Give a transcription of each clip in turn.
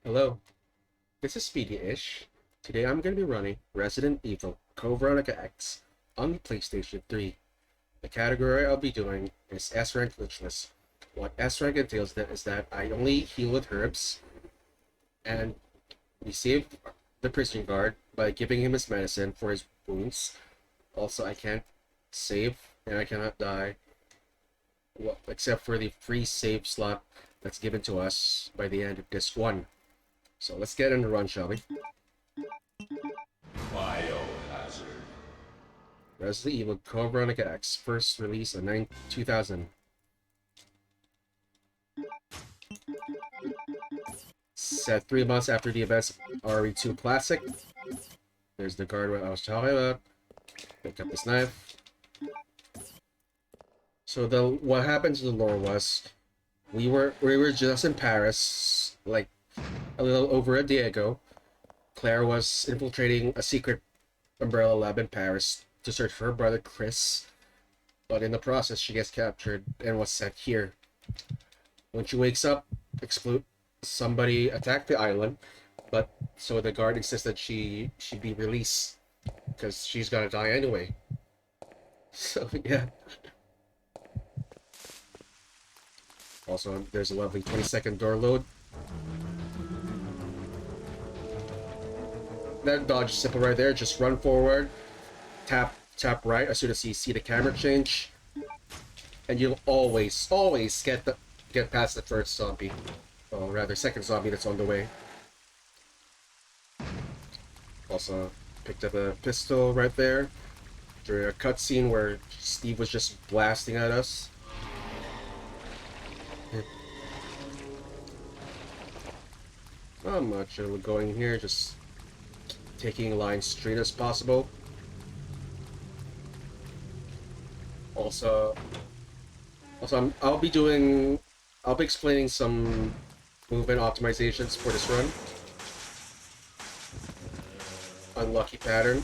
Hello, this is Speedy-ish. Today I'm going to be running Resident Evil Veronica X on the PlayStation 3. The category I'll be doing is S-Rank Glitchless. What S-Rank entails that is that I only heal with herbs, and we save the prison guard by giving him his medicine for his wounds. Also, I can't save and I cannot die, well, except for the free save slot that's given to us by the end of Disc 1. So let's get in the run, shall we? Biohazard. Resident Evil Code Veronica X, first release in 2000. Set 3 months after the events of RE2 Classic. There's the guard I was talking about. Pick up this knife. So what happened to the lore was we were just in Paris, like a little over a day ago. Claire was infiltrating a secret Umbrella lab in Paris to search for her brother Chris, but in the process she gets captured and was sent here. When she wakes up, somebody attacked the island, but so the guard insisted she be released because she's gonna die anyway. So yeah. Also, there's a lovely 20-second door load. That dodge is simple right there. Just run forward, tap right as soon as you see the camera change, and you'll always get past the first zombie, or rather second zombie that's on the way. Also picked up a pistol right there during a cutscene where Steve was just blasting at us. Not much going here, just taking lines straight as possible. Also, I'll be explaining some movement optimizations for this run. Unlucky pattern.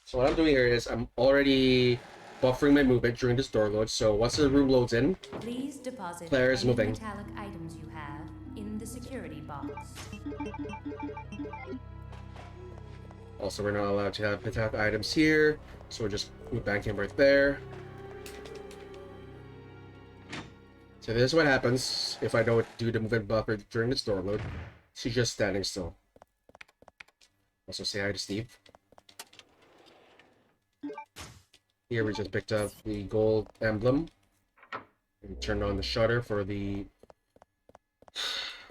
So what I'm doing here is I'm already buffering my movement during this door load, so once the room loads in, Please deposit Claire is any moving. metallic items you have in the security box. Also, we're not allowed to have metallic items here, so we'll just move back in right there. So this is what happens if I don't do the movement buffer during this door load. She's just standing still. Also say hi to Steve. Here we just picked up the gold emblem and turned on the shutter for the...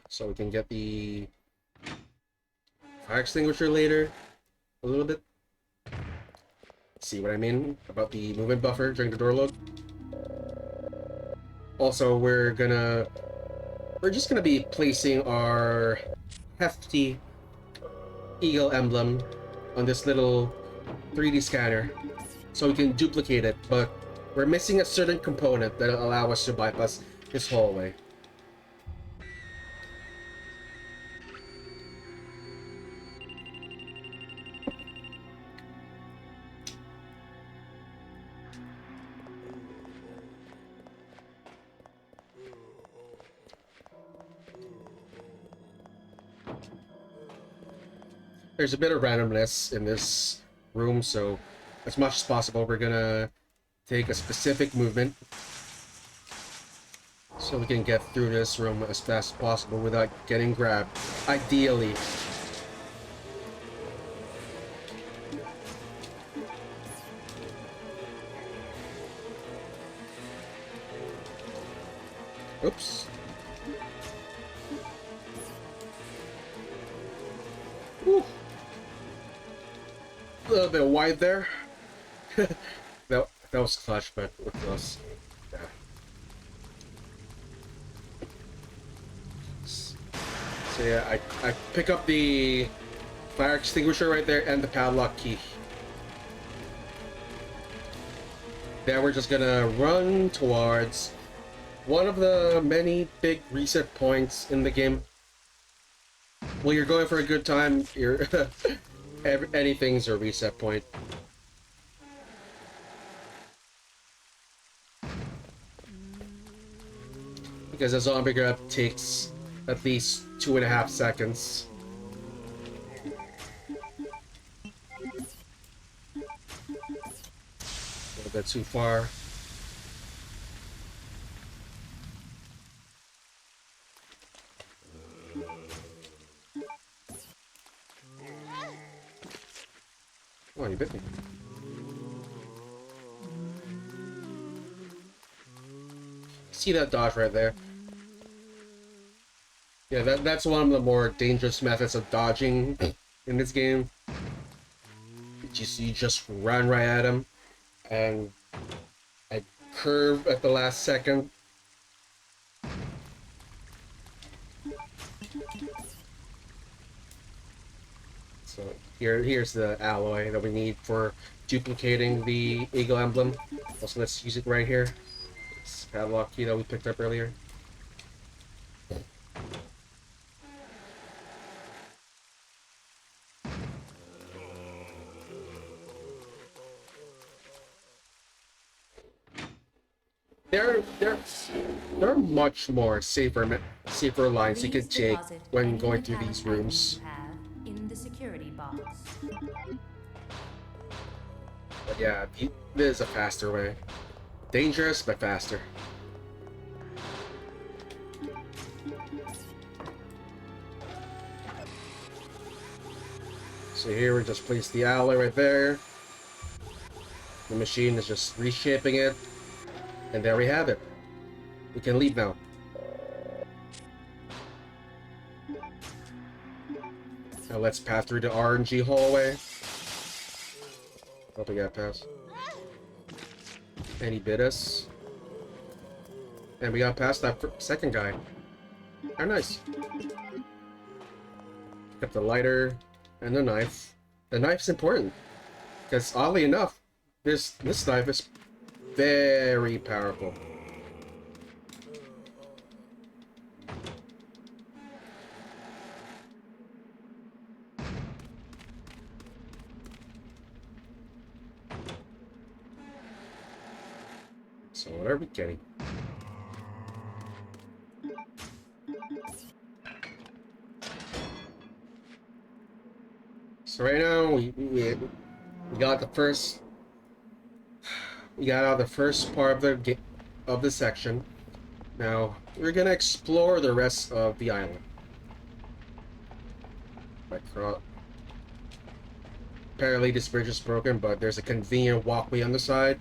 so we can get the fire extinguisher later. A little bit. See what I mean about the movement buffer during the door load? Also, we're just gonna be placing our hefty eagle emblem on this little 3D scanner so we can duplicate it, but we're missing a certain component that'll allow us to bypass this hallway. There's a bit of randomness in this room, so as much as possible we're gonna take a specific movement so we can get through this room as fast as possible without getting grabbed, ideally. Oops. Whew. A little bit wide there. that was clutch, but we're close. Yeah. So yeah, I pick up the fire extinguisher right there and the padlock key. Then we're just gonna run towards one of the many big reset points in the game. When you're going for a good time, you're anything's a reset point. Because a zombie grab takes at least 2.5 seconds. A little bit too far. Oh, you bit me. See that dodge right there? Yeah, that's one of the more dangerous methods of dodging in this game. You just run right at him, and I curve at the last second. So here's the alloy that we need for duplicating the eagle emblem. Also, let's use it right here. It's padlock key that we picked up earlier. There are much more safer lines you Please could take deposit when any going through metallic these items rooms. you have in the security box. But yeah, this is a faster way. Dangerous, but faster. So here we just place the alloy right there. The machine is just reshaping it. And there we have it. We can leave now. Now let's pass through the RNG hallway. Hope we got past. And he bit us. And we got past that second guy. How nice. Got the lighter and the knife. The knife's important. Because oddly enough, this knife is very powerful. So what are we getting? So right now we got the first we got out the first part of the section. Now we're gonna explore the rest of the island. Apparently this bridge is broken, but there's a convenient walkway on the side.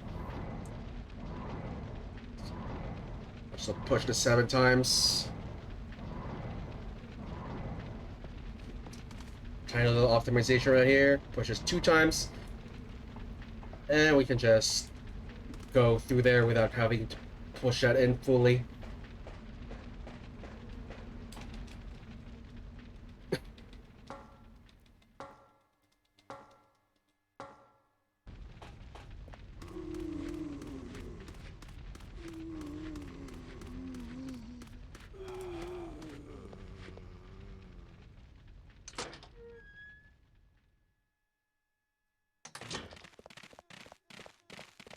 So push this 7 times. Tiny little optimization right here. Push this 2 times. And we can just go through there without having to push that in fully.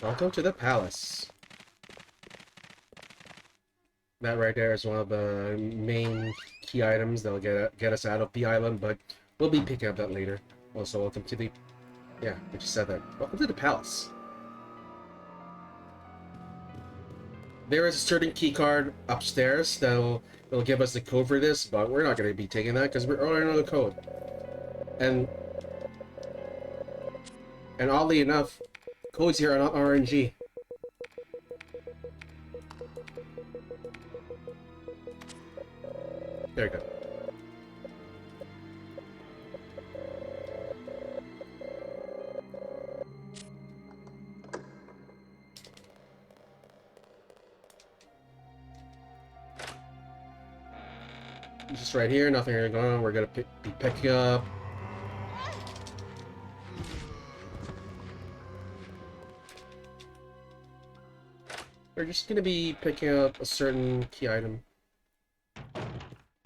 Welcome to the palace. That right there is one of the main key items that'll get us out of the island, but we'll be picking up that later. Also, welcome to the... Yeah, I just said that. Welcome to the palace. There is a certain key card upstairs that'll give us the code for this, but we're not going to be taking that because we already know the code. And oddly enough, codes here are not RNG. There you go. Just right here, nothing going on. We're gonna be picking up. We're just gonna be picking up a certain key item.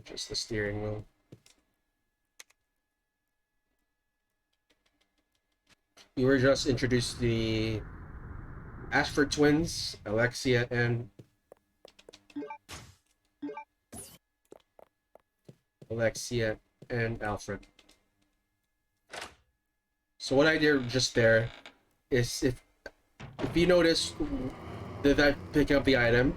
Just the steering wheel. We were just introduced to the Ashford twins, Alexia and Alexia, and Alfred. So what I did just there is if you notice that I pick up the item,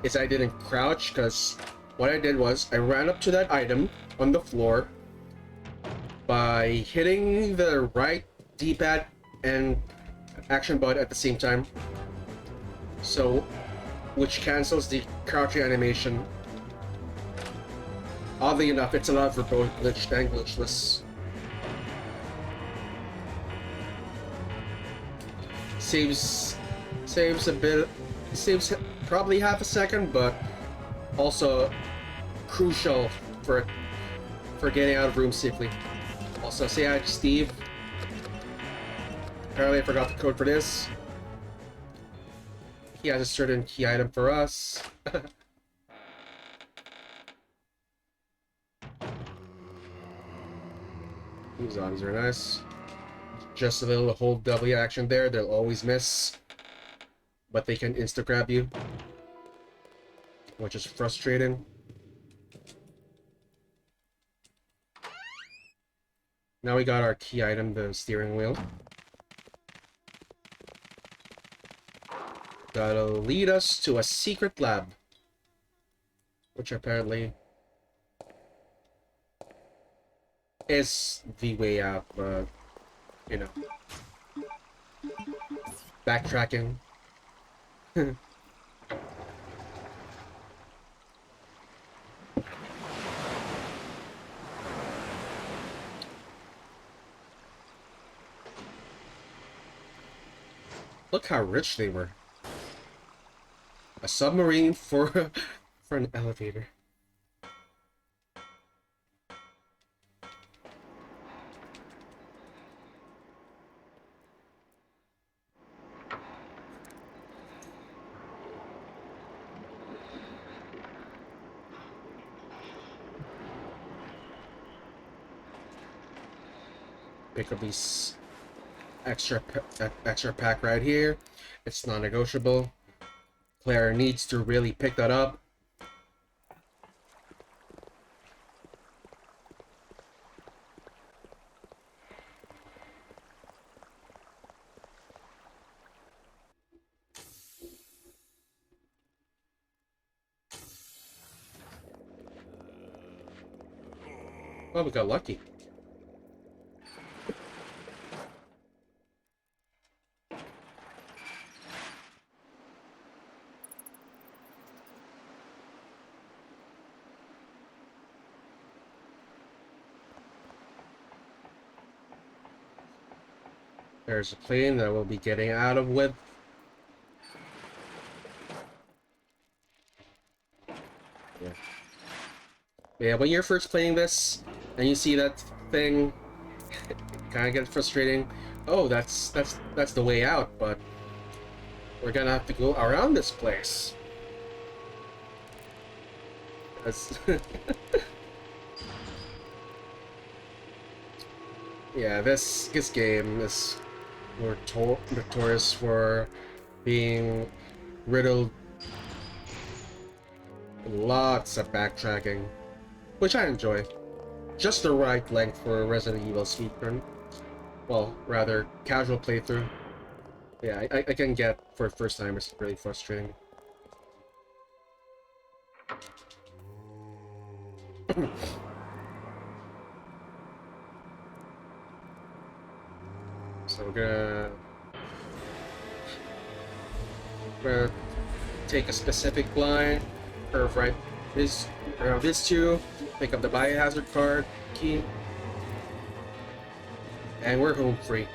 is I didn't crouch, because what I did was I ran up to that item on the floor by hitting the right D-pad and action button at the same time. So, which cancels the crouching animation. Oddly enough, it's allowed for both glitched and glitchless. Saves a bit, saves probably half a second, but also crucial for getting out of room safely. Also, say hi to Steve. Apparently I forgot the code for this. He has a certain key item for us. These zombies are nice. Just a little hold W action there, they'll always miss. But they can insta-grab you, which is frustrating. Now we got our key item, the steering wheel. That'll lead us to a secret lab, which apparently is the way out, but, you know. Backtracking. Look how rich they were. A submarine for for an elevator. Pick up these extra pack right here. It's non-negotiable. Claire needs to really pick that up. Well, we got lucky. There's a plane that we'll be getting out of with. Yeah. Yeah, when you're first playing this and you see that thing, it kind of gets frustrating. Oh, that's the way out, but we're gonna have to go around this place. That's yeah, this game is notorious for being riddled with lots of backtracking, which I enjoy. Just the right length for a Resident Evil speedrun. Well, rather, casual playthrough. Yeah, I can get for first time it's really frustrating. So we're gonna take a specific line, curve right this around this two, pick up the biohazard card key, and we're home free.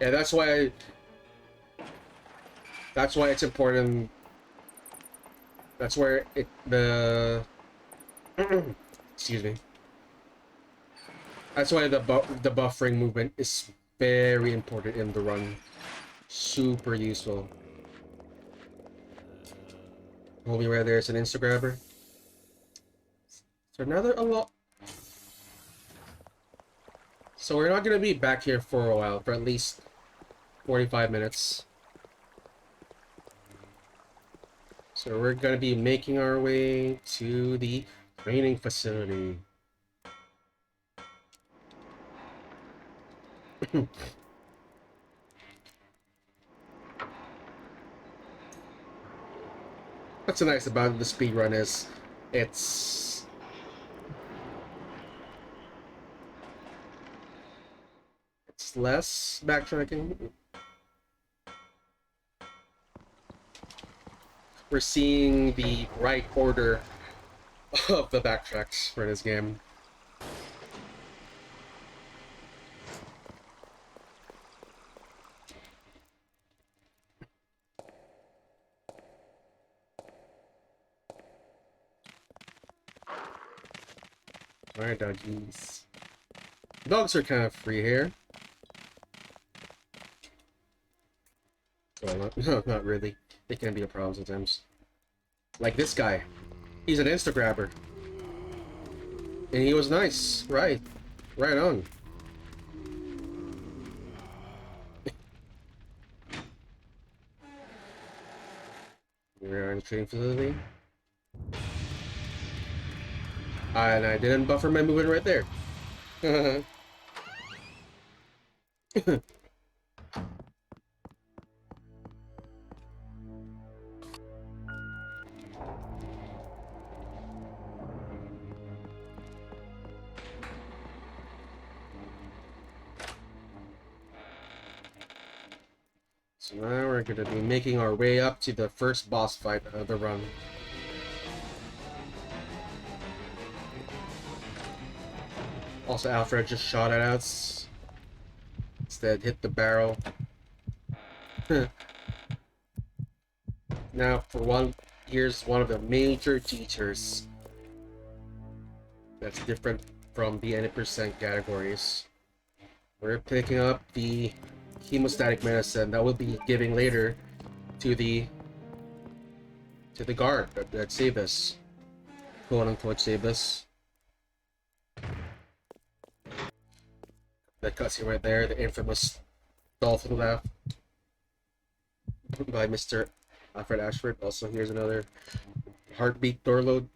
Yeah, that's why it's important. That's where excuse me. That's why the buffering movement is very important in the run. Super useful. Hold me right there. It's an insta grabber. So another a lot. So we're not gonna be back here for a while, for at least 45 minutes. So we're gonna be making our way to the training facility. What's so nice about the speed run is it's less backtracking. We're seeing the right order of the backtracks for this game. Alright, doggies. Dogs are kind of free here. Well, no, not really. They can be a problem sometimes. Like this guy. He's an Instagrabber. And he was nice. Right. Right on. We're in the training facility. And I didn't buffer my movement right there. So now we're going to be making our way up to the first boss fight of the run. Also, Alfred just shot at us. Instead, hit the barrel. Now, for one, here's one of the major teachers that's different from the 80% categories. We're picking up the hemostatic medicine that we'll be giving later to the guard that saved us, quote unquote saved us. That cutscene right there, the infamous dolphin laugh by Mr. Alfred Ashford. Also, here's another heartbeat door load.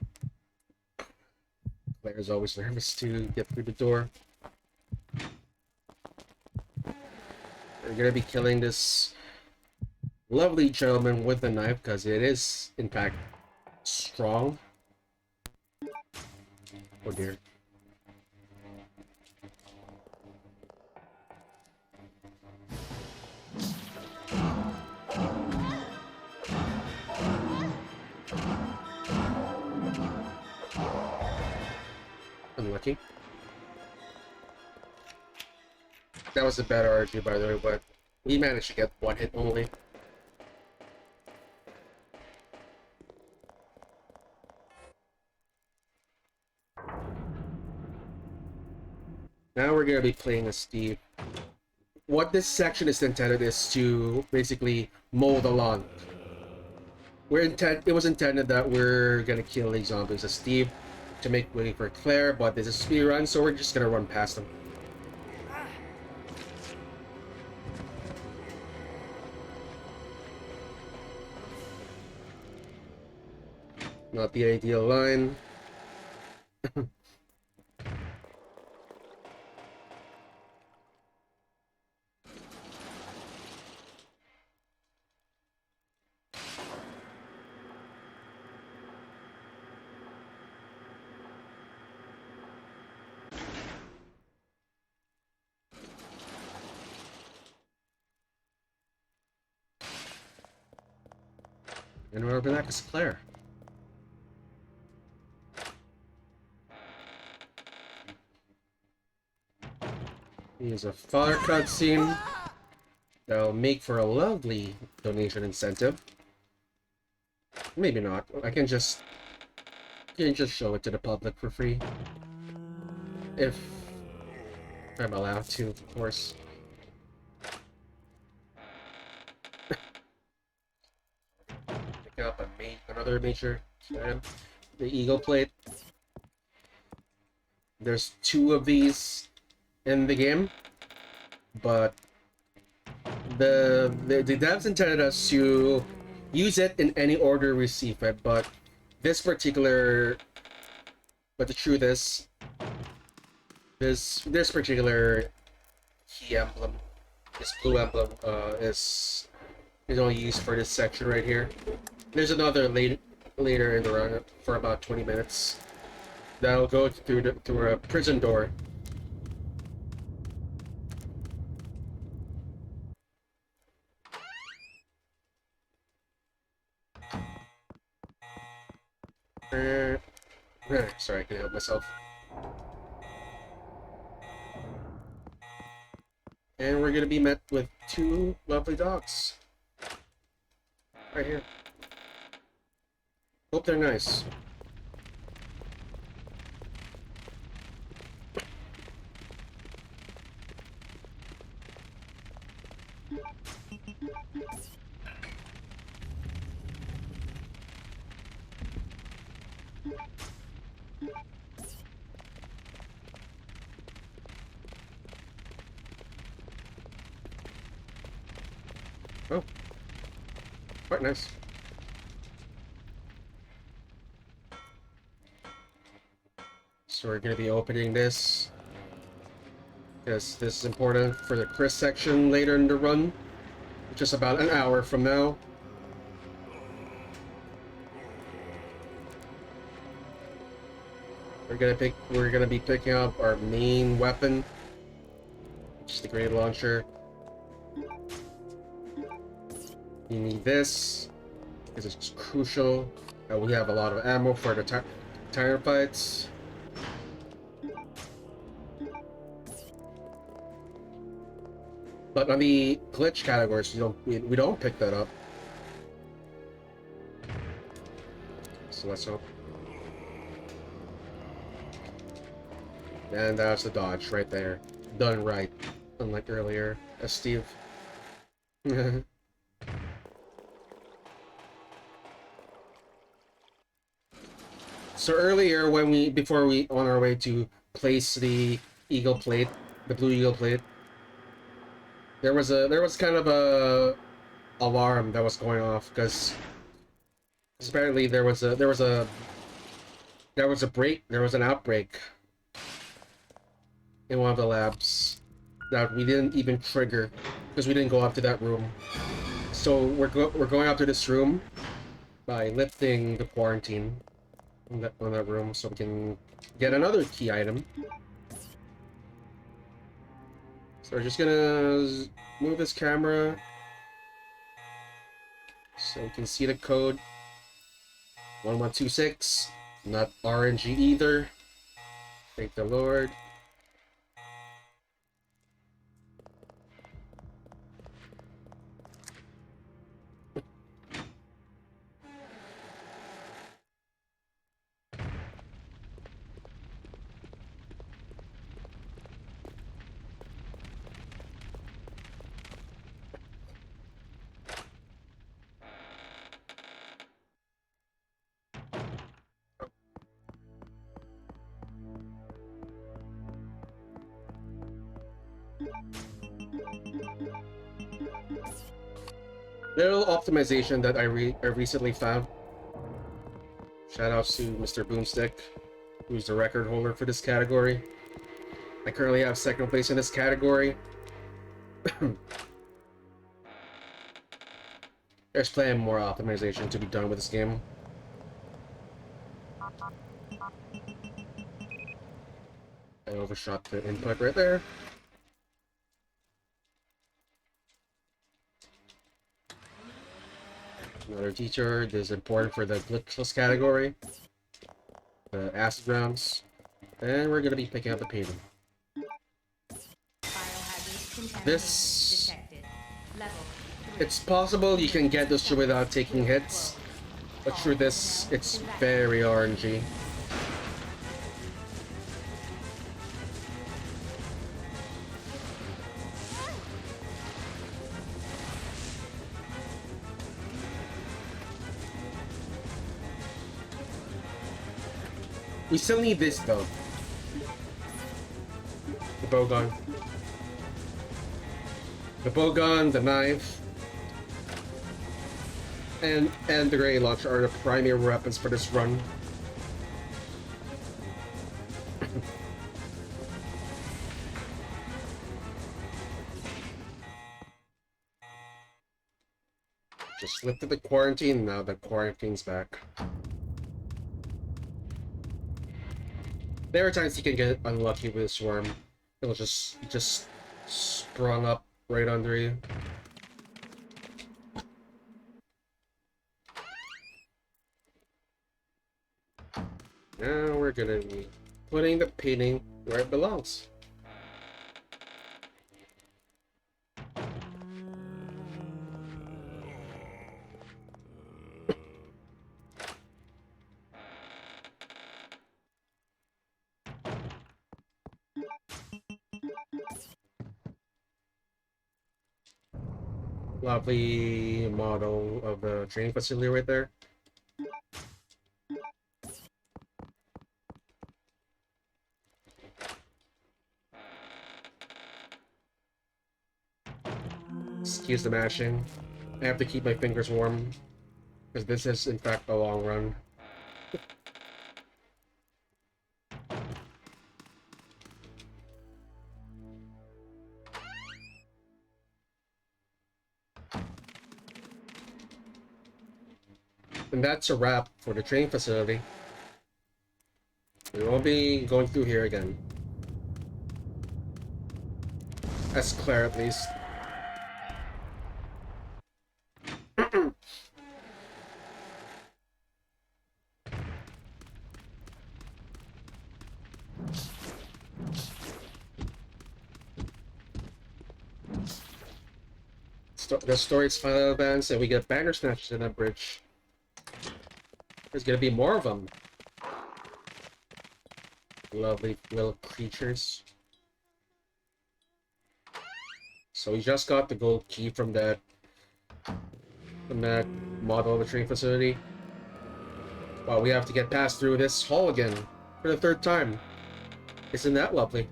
Claire's always nervous to get through the door. We're gonna be killing this lovely gentleman with a knife because it is, in fact, strong. Oh dear. Unlucky. That was a bad RG, by the way, but we managed to get one hit only. Now we're gonna be playing as Steve. What this section is intended is to basically mow the lawn. It was intended that we're gonna kill these zombies as Steve to make way for Claire, but this is a speed run, so we're just gonna run past them. Not the ideal line. And we're back as Claire. Here's a father cutscene that'll make for a lovely donation incentive. Maybe not. I can just show it to the public for free. If I'm allowed to, of course. Pick up another major item. The Eagle Plate. There's 2 of these in the game, but the devs intended us to use it in any order you receive it, but this particular, but the truth is, this particular key emblem, this blue emblem, is only used for this section right here. There's another later in the run for about 20 minutes that'll go through a prison door. Sorry, I can't help myself. And we're gonna be met with two lovely dogs. Right here. Hope they're nice. Oh. Quite nice. So we're going to be opening this because this is important for the Chris section later in the run, which is about an hour from now. We're gonna be picking up our main weapon, which is the grenade launcher. You need this because it's crucial. We have a lot of ammo for the tire fights. But on the glitch categories, we don't pick that up. So let's hope. And that's the dodge right there. Done right. Unlike earlier, as Steve. So earlier, before we on our way to place the eagle plate, the blue eagle plate, there was kind of a alarm that was going off because apparently there was an outbreak in one of the labs that we didn't even trigger because we didn't go up to that room. So we're going up to this room by lifting the quarantine on that room so we can get another key item. So we're just gonna move this camera so we can see the code. 1126, not RNG either. Thank the Lord. Little optimization that I recently found. Shoutouts to Mr. Boomstick, who's the record holder for this category. I currently have second place in this category. There's plenty more optimization to be done with this game. I overshot the input right there. Another teacher. This is important for the Glitchless category. The acid rounds. And we're going to be picking up the payment. This... It's possible you can get this without taking hits. But through this, it's very RNG. We still need this though. The bowgun. The bowgun, the knife. and the gray launcher are the primary weapons for this run. Just lifted the quarantine, now the quarantine's back. There are times you can get unlucky with this worm. It'll just sprung up right under you. Now we're gonna be putting the painting where it belongs. Lovely model of the training facility right there. Excuse the mashing. I have to keep my fingers warm, because this is in fact a long run. And that's a wrap for the training facility. We won't be going through here again. As Claire, at least. The story's final events, and we get banner snatches in that bridge. There's gonna be more of them. Lovely little creatures. So we just got the gold key from that model of the training facility. Wow, we have to get past through this hall again for the third time. Isn't that lovely?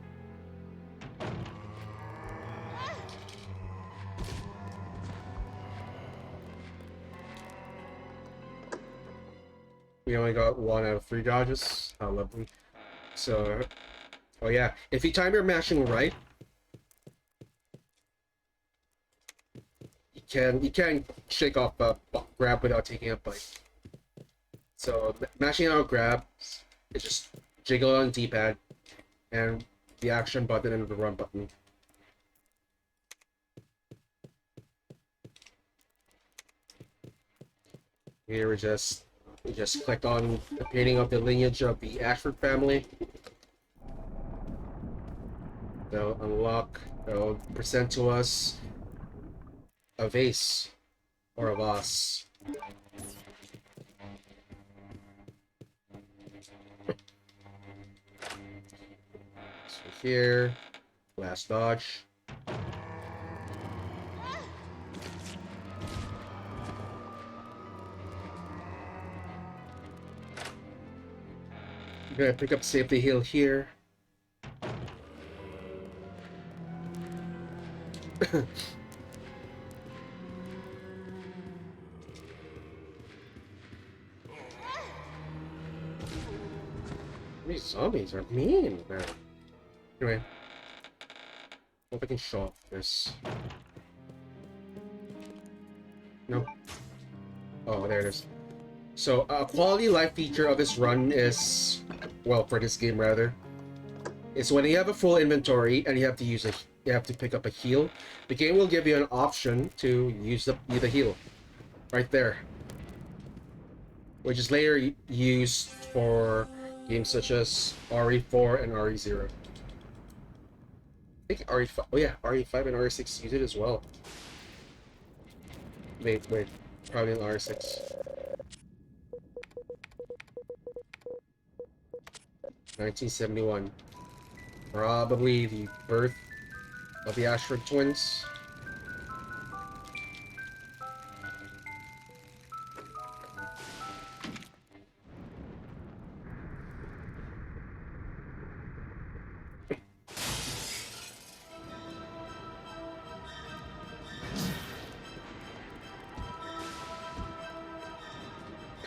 We only got 1 out of 3 dodges. How lovely. So, oh yeah, if you time your mashing right, you can shake off a grab without taking a bite. So mashing out grab is just jiggle on D-pad and the action button and the run button. Here we just click on the painting of the lineage of the Ashford family. They'll unlock, they'll present to us a vase or a vase. So here, last dodge. I'm gonna pick up safety heal here. These zombies are mean, man. Anyway, hope I can show off this. No. Oh, there it is. So, a quality life feature of this run is, well, for this game rather, is when you have a full inventory and you have to pick up a heal. The game will give you an option to use the heal, right there, which is later used for games such as RE4 and RE0. I think RE5. Oh yeah, RE5 and RE6 use it as well. Wait, probably in RE6. 1971. Probably the birth of the Ashford twins.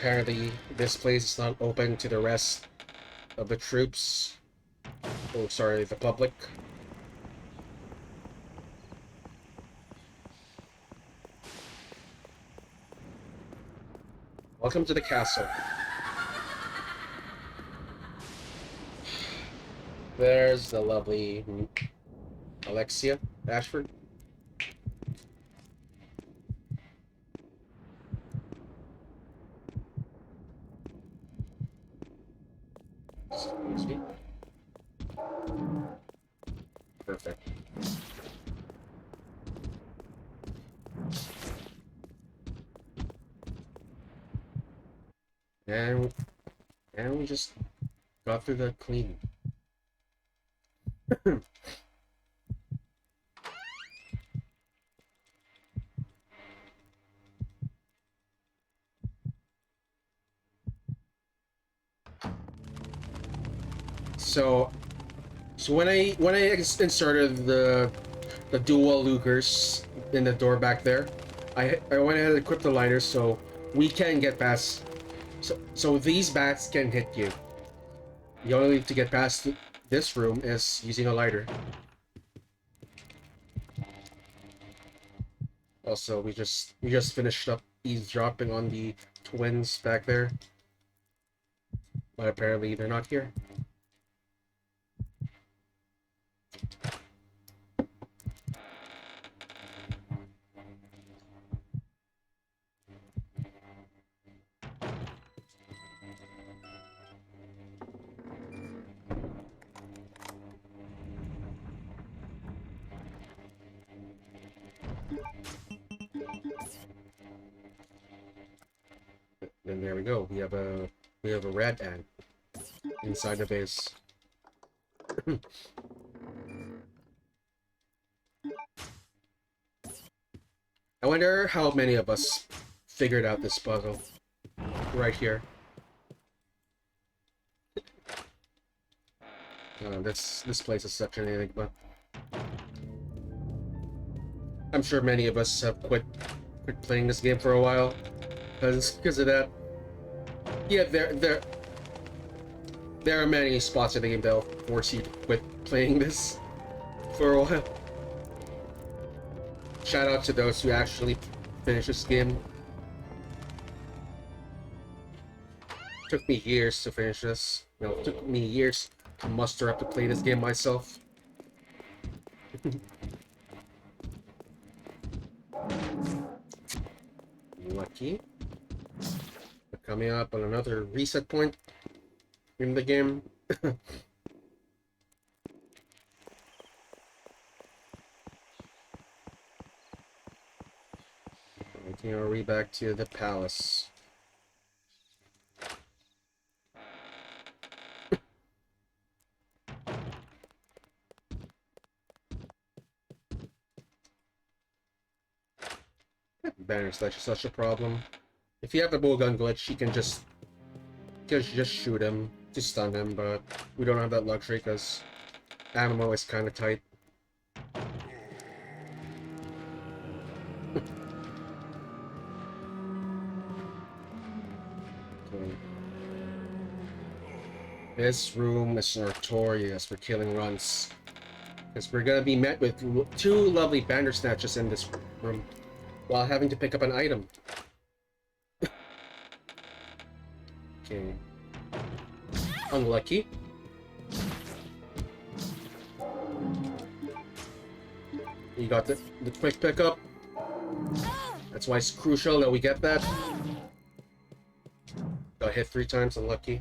Apparently, this place is not open to the rest of the troops. Oh, sorry, the public. Welcome to the castle. There's the lovely Alexia Ashford. Excuse me. Perfect. And we just got through the clean. So when I inserted the dual Lugers in the door back there, I went ahead and equipped the lighters so we can get past. So these bats can hit you. The only way to get past this room is using a lighter. Also, we just finished up eavesdropping on the twins back there, but apparently they're not here. Then there we go. We have a red ant inside the base. I wonder how many of us figured out this puzzle right here. This place is such an enigma. I'm sure many of us have quit playing this game for a while because of that. Yeah, there are many spots in the game that'll force you to quit playing this for a while. Shout out to those who actually finish this game. Took me years to finish this. No, it took me years to muster up to play this game myself. Lucky. We're coming up on another reset point in the game. Making our way back to the palace. Banner slash is such a problem. If you have the bowgun glitch, you can just shoot him to stun him, but we don't have that luxury because ammo is kind of tight. Okay. This room is notorious for killing runs, because we're gonna be met with two lovely bandersnatches in this room while having to pick up an item. Okay. Unlucky. You got the quick pickup. That's why it's crucial that we get that. Got hit 3 times, unlucky.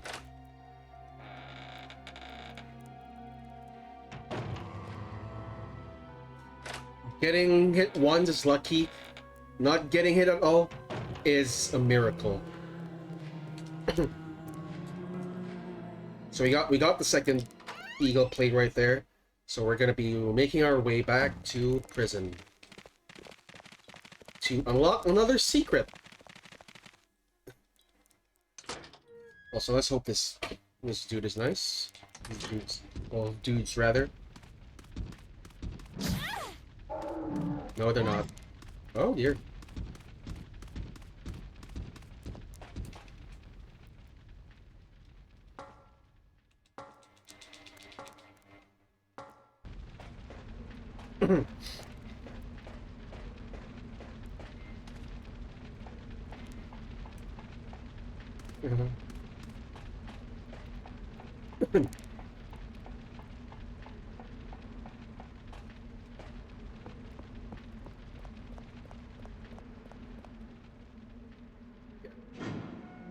Getting hit once is lucky. Not getting hit at all is a miracle. So we got the second eagle plate right there. So we're gonna be making our way back to prison to unlock another secret. Also, let's hope this dude is nice. These dudes, well, dudes rather. No, they're not. Oh dear.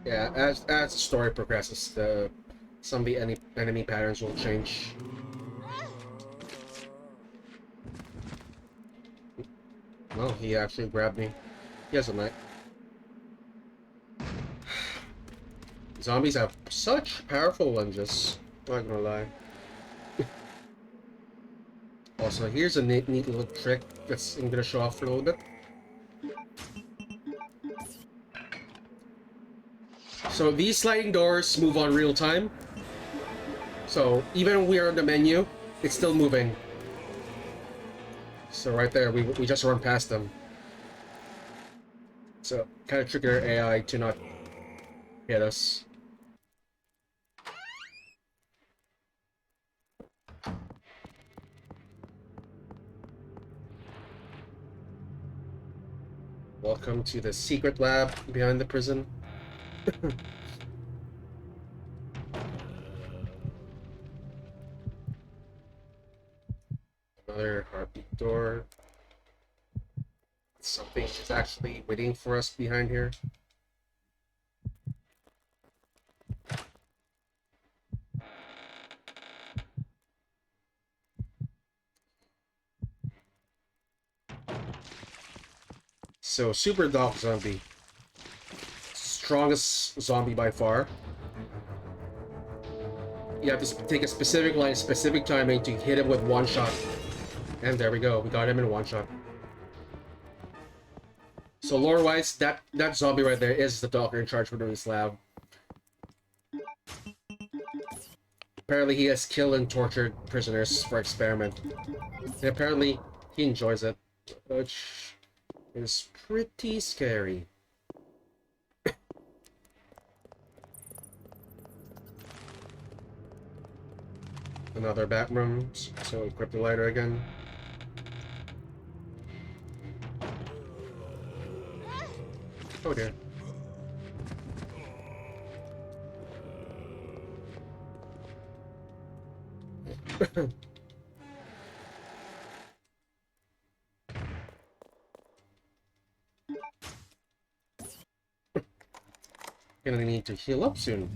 Yeah, as the story progresses, some of the enemy patterns will change. Oh, he actually grabbed me. He has a knife. Zombies have such powerful lunges. Not gonna lie. Also, here's a neat little trick I'm gonna show off for a little bit. So these sliding doors move on real time. So even when we're on the menu, it's still moving. So right there, we just run past them. So kind of trick their AI to not hit us. Welcome to the secret lab behind the prison. Another heartbeat door. Something is actually waiting for us behind here. So, Super Dog Zombie. Strongest zombie by far. You have to take a specific line, specific timing to hit him with one shot. And there we go, we got him in one shot. So lore-wise, that zombie right there is the doctor in charge for this lab. Apparently he has killed and tortured prisoners for experiment. And apparently he enjoys it, which is pretty scary. Another back room, so equip the lighter again. Oh dear. Gonna need to heal up soon.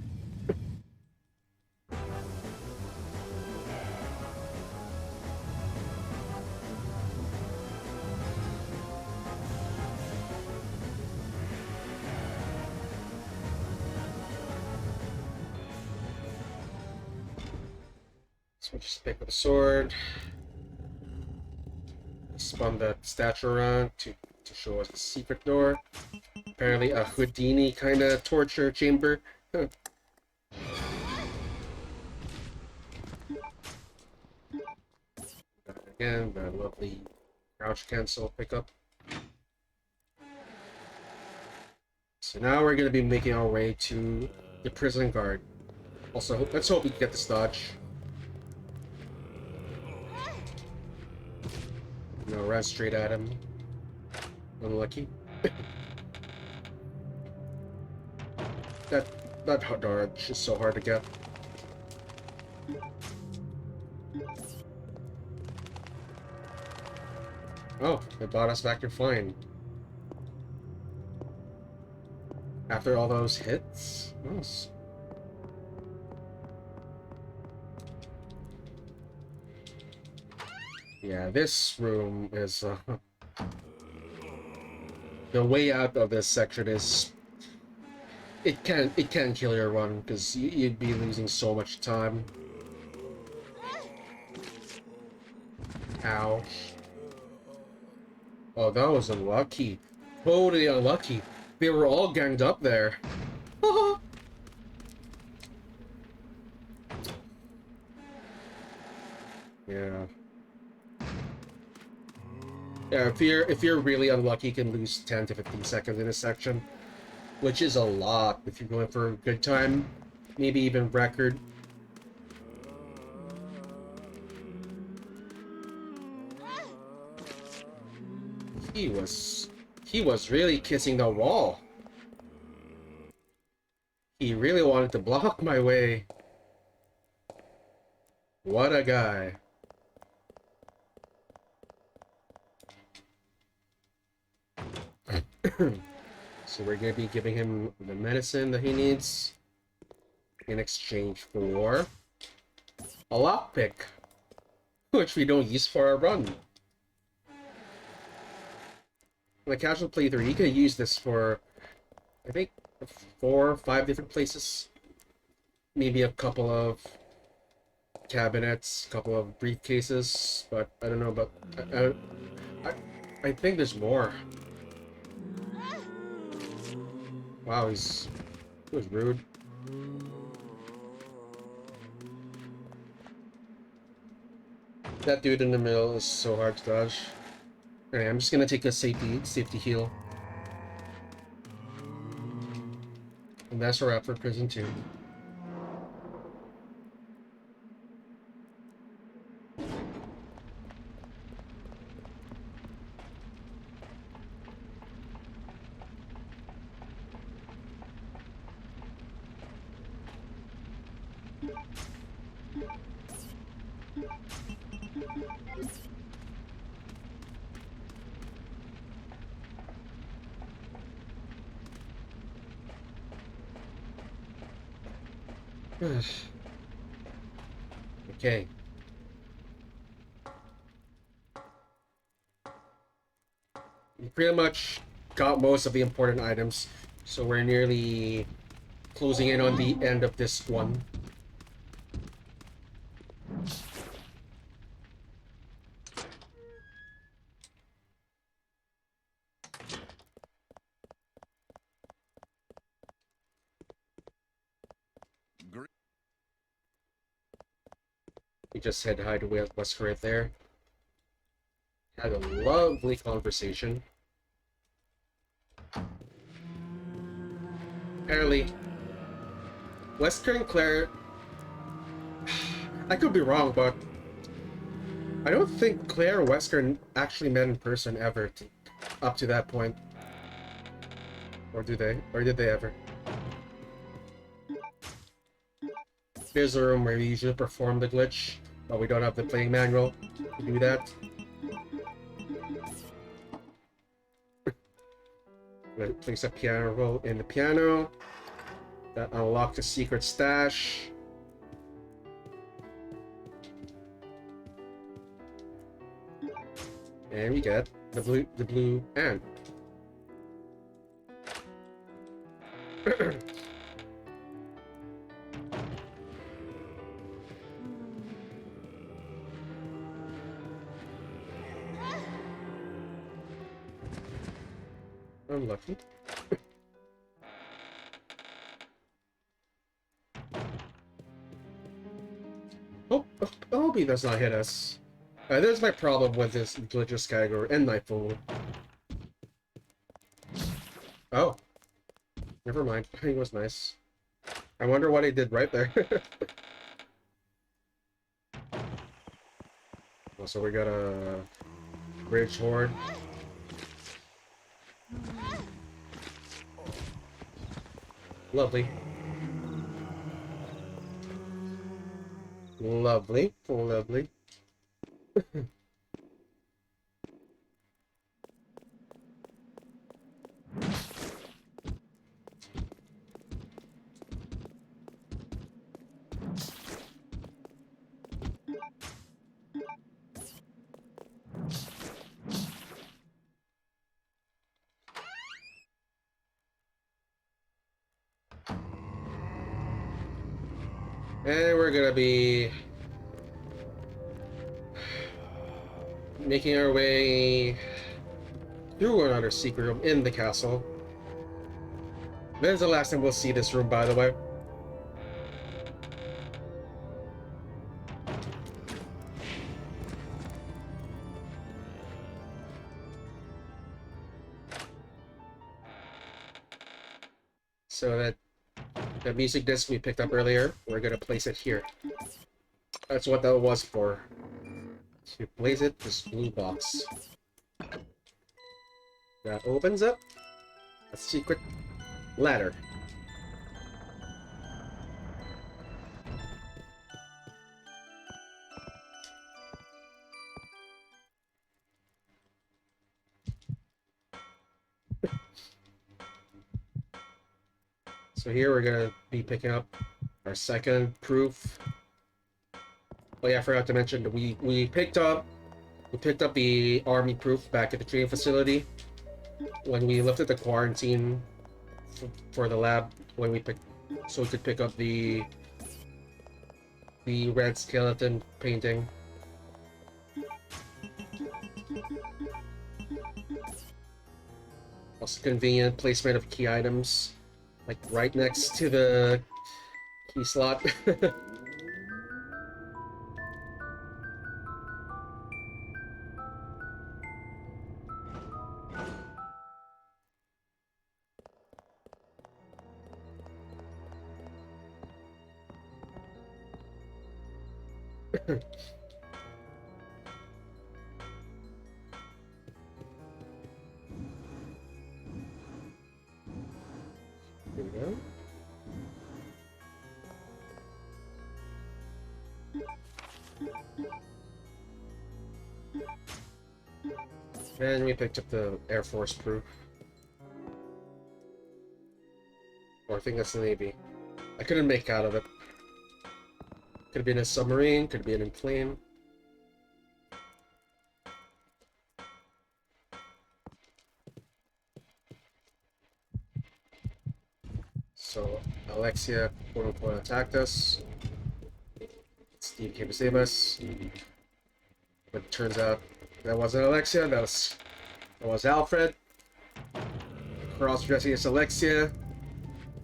So just pick up a sword. Spun that statue around to show us the secret door. Apparently a Houdini kind of torture chamber. Huh. Again, the lovely crouch cancel pickup. So now we're going to be making our way to the prison guard. Also, let's hope we can get this dodge. No, ran straight at him. Unlucky. that dodge is so hard to get. Oh, they brought us back to flying. After all those hits? Nice. Yeah, this room is... the way out of this section is... It can kill your run, because you'd be losing so much time. Ow. Oh, that was unlucky. Totally unlucky. They were all ganged up there. Yeah. Yeah, if you're really unlucky, you can lose 10 to 15 seconds in a section, which is a lot if you're going for a good time, maybe even record. He was... He was really kissing the wall. He really wanted to block my way. What a guy. So we're gonna be giving him the medicine that he needs in exchange for a lockpick, which we don't use for our run. In a casual playthrough, you can use this for, I think, 4 or 5 different places. Maybe a couple of cabinets, a couple of briefcases, but I don't know about... I think there's more. Wow, he was rude. That dude in the middle is so hard to dodge. Alright, I'm just gonna take a safety heal. And that's a wrap for Prison 2. Okay. We pretty much got most of the important items, so we're nearly closing in on the end of this one. We just said hi to Wesker right there. Had a lovely conversation. Apparently, Wesker and Claire... I could be wrong, but I don't think Claire and Wesker actually met in person ever up to that point. Or do they? Or did they ever? There's a room where we usually perform the glitch, but we don't have the playing manual to do that. Let's place a piano roll in the piano. That unlocks the secret stash. And we get the blue ant. Unlucky. I hope he does not hit us. There's my problem with this Glitchless category and Nightfall. Oh. Never mind. He was nice. I wonder what he did right there. So we got a bridge horde. Lovely. Lovely. Lovely. And we're gonna be making our way through another secret room in the castle. This is the last time we'll see this room, by the way. So that the music disc we picked up earlier, we're gonna place it here. That's what that was for. To place it, this blue box. That opens up a secret ladder. So here we're gonna be picking up our second proof. Oh yeah, I forgot to mention that we picked up the army proof back at the training facility when we lifted the quarantine for the lab when we picked, so we could pick up the red skeleton painting. Also convenient placement of key items, like right next to the key slot. Here we go. And we picked up the Air Force proof. Or I think that's the Navy. I couldn't make out of it. Could have been a submarine, could have been a plane. So Alexia, quote unquote, attacked us. Steve came to save us. But it turns out that wasn't Alexia, that was Alfred. Cross-dressing as Alexia.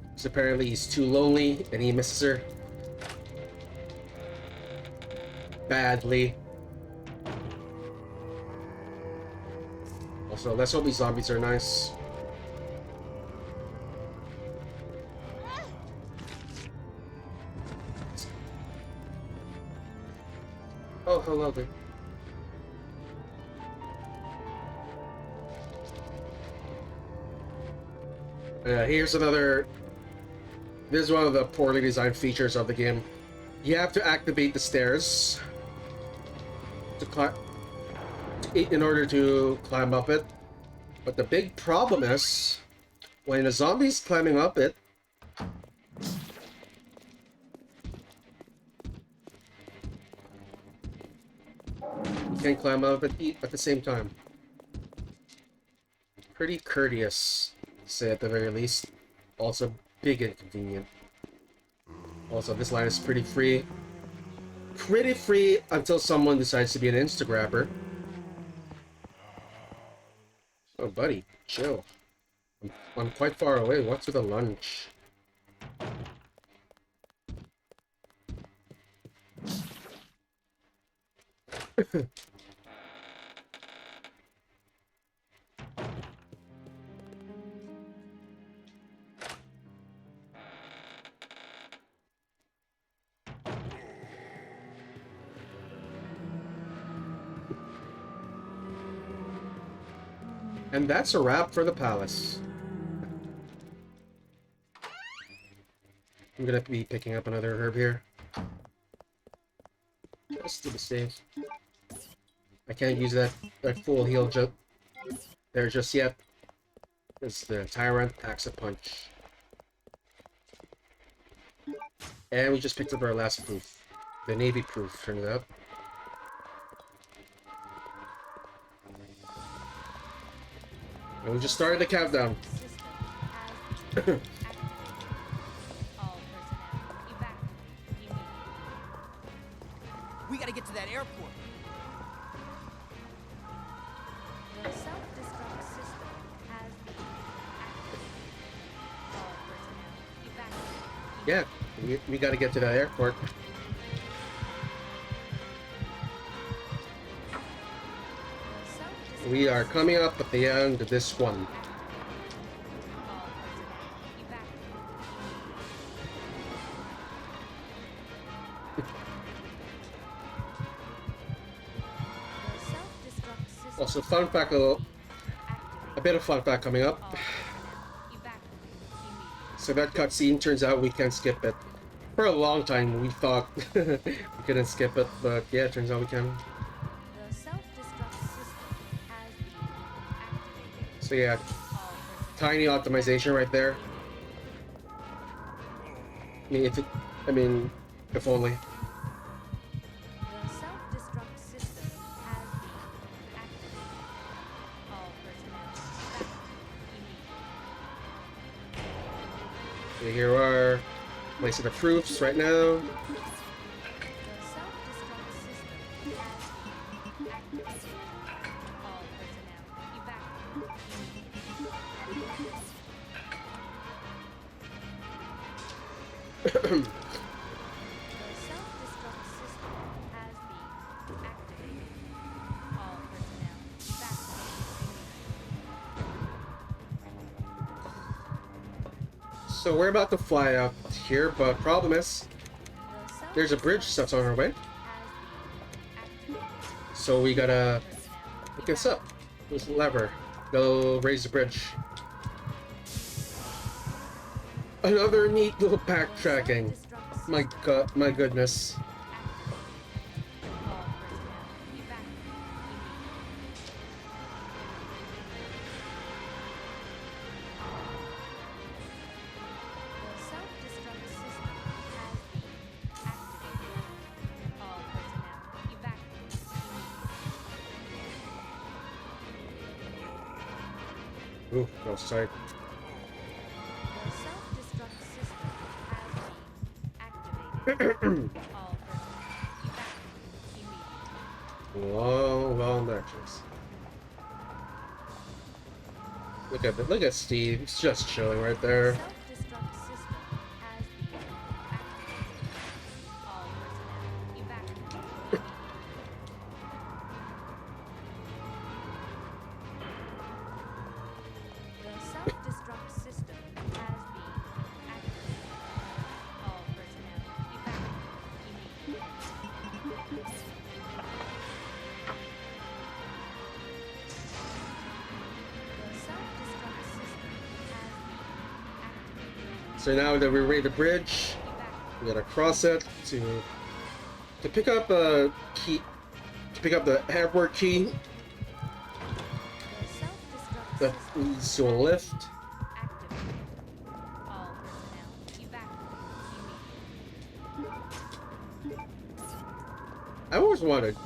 Because apparently he's too lonely and he misses her. Badly. Also, let's hope these zombies are nice. Oh, hello there. Here's another... This is one of the poorly designed features of the game. You have to activate the stairs to climb, in order to climb up it. But the big problem is, when a zombie's climbing up it, you can't climb up it at the same time. Pretty courteous, to say at the very least. Also, big inconvenient. Also, this line is pretty free. Pretty free until someone decides to be an Instagrabber. Oh, buddy, chill. I'm quite far away. What's with the lunch? And that's a wrap for the palace. I'm gonna be picking up another herb here. Just to be safe. I can't use that full heal there just yet. It's the Tyrant packs a punch. And we just picked up our last proof. The Navy proof, turns out. And we just started the countdown. We gotta get to that airport. The self-destruct system has been activated. All personnel evacuate. Yeah, we gotta get to that airport. We are coming up at the end of this one. Also, fun fact, A bit of fun fact coming up. All personnel evacuate immediately. So that cutscene, turns out we can skip it. For a long time we thought we couldn't skip it, but yeah, it turns out we can. The self-destruct system has been activated. So yeah, All personnel tiny optimization right there. I mean, if only. The self-destruct system has been activated. All personnel evacuate immediately. Okay, here are placing the proofs right now. The self-destruct system has been activated. All personnel evacuate immediately. The self-destruct system has been activated. All personnel evacuate. So we're about to fly out here, but problem is, The there's a bridge that's on our way. has been activated. So we gotta Personnel pick this up. This lever. They'll raise the bridge. Another neat little backtracking. My god, my goodness. All personnel evacuate immediately. The self-destruct system has been activated. All personnel evacuate immediately. Ooh, no sight. The self-destruct system has been activated. All personnel evacuate immediately. Long lectures. Look at Steve. He's just chilling right there. Self-destruct system has been activated. All personnel evacuate. The self-destruct system has been activated. All personnel evacuate immediately. The self-destruct system has been activated. So now that we raid the bridge, Evacuate. we gotta cross it to pick up a key, to pick up the handwork key The self-destruct that system leads to a lift. activated. All personnel evacuate immediately. I always wondered,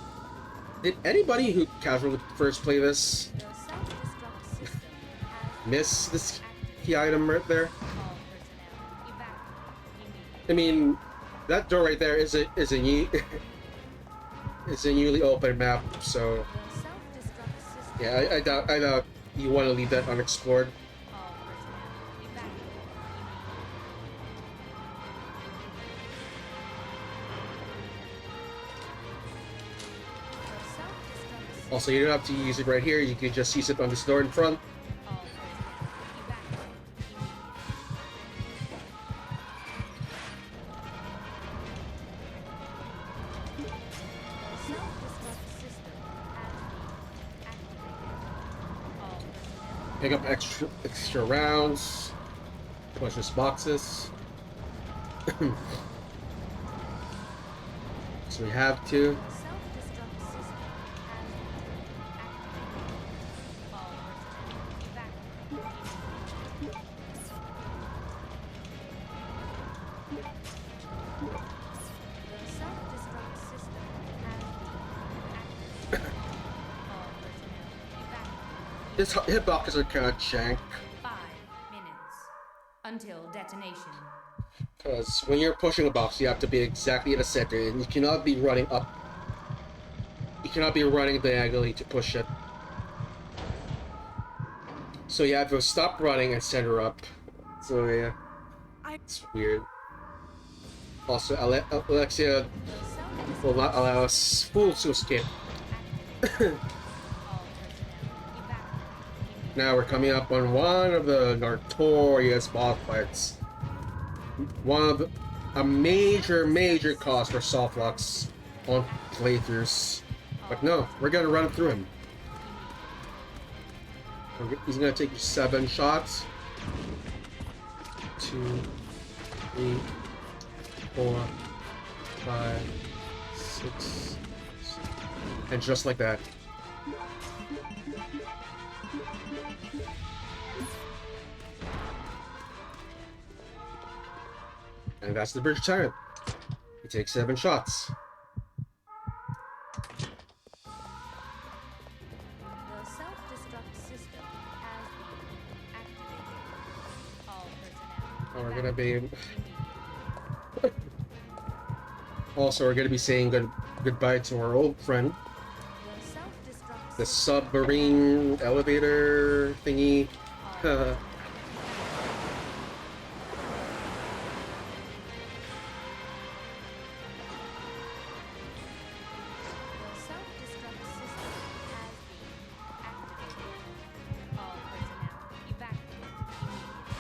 did anybody who casually first play this The self-destruct system has miss this activated. key item right there? All personnel evacuate I immediately. mean, that door right there is a new is a newly open map, so The self-destruct system. yeah, I doubt you want to leave that unexplored. All personnel evacuate immediately. The self-destruct system. Also, you don't have to use it right here. You can just use it on this door in front. All personnel evacuate immediately. The self-destruct system has been activated. All personnel Pick up extra rounds. Push this boxes. So we have to. The self-destruct system has been activated. All personnel evacuate immediately. The self-destruct system has been activated. All personnel evacuate. This hitboxes are kind of jank. 5 minutes until detonation. Because when you're pushing a box, you have to be exactly in the center, and you cannot be running up. You cannot be running diagonally to push it. So you have to stop running and center up. So yeah, it's weird. Also, Alexia The self-destruct will not allow us fools to escape. activated. All personnel evacuate. Now we're coming up on one of the notorious boss fights. One of a major cause for soft locks on playthroughs. But no, we're gonna run through him. He's gonna take 7 shots. 2, 3, 4, 5, 6, and just like that. And that's the bridge tyrant. He takes 7 shots. The self-destruct system has been activated. All personnel. Oh, we're gonna be. Immediately. Also, we're gonna be saying goodbye to our old friend, The self-destruct the system submarine elevator thingy. all The self-destruct system has been activated. All personnel evacuate immediately.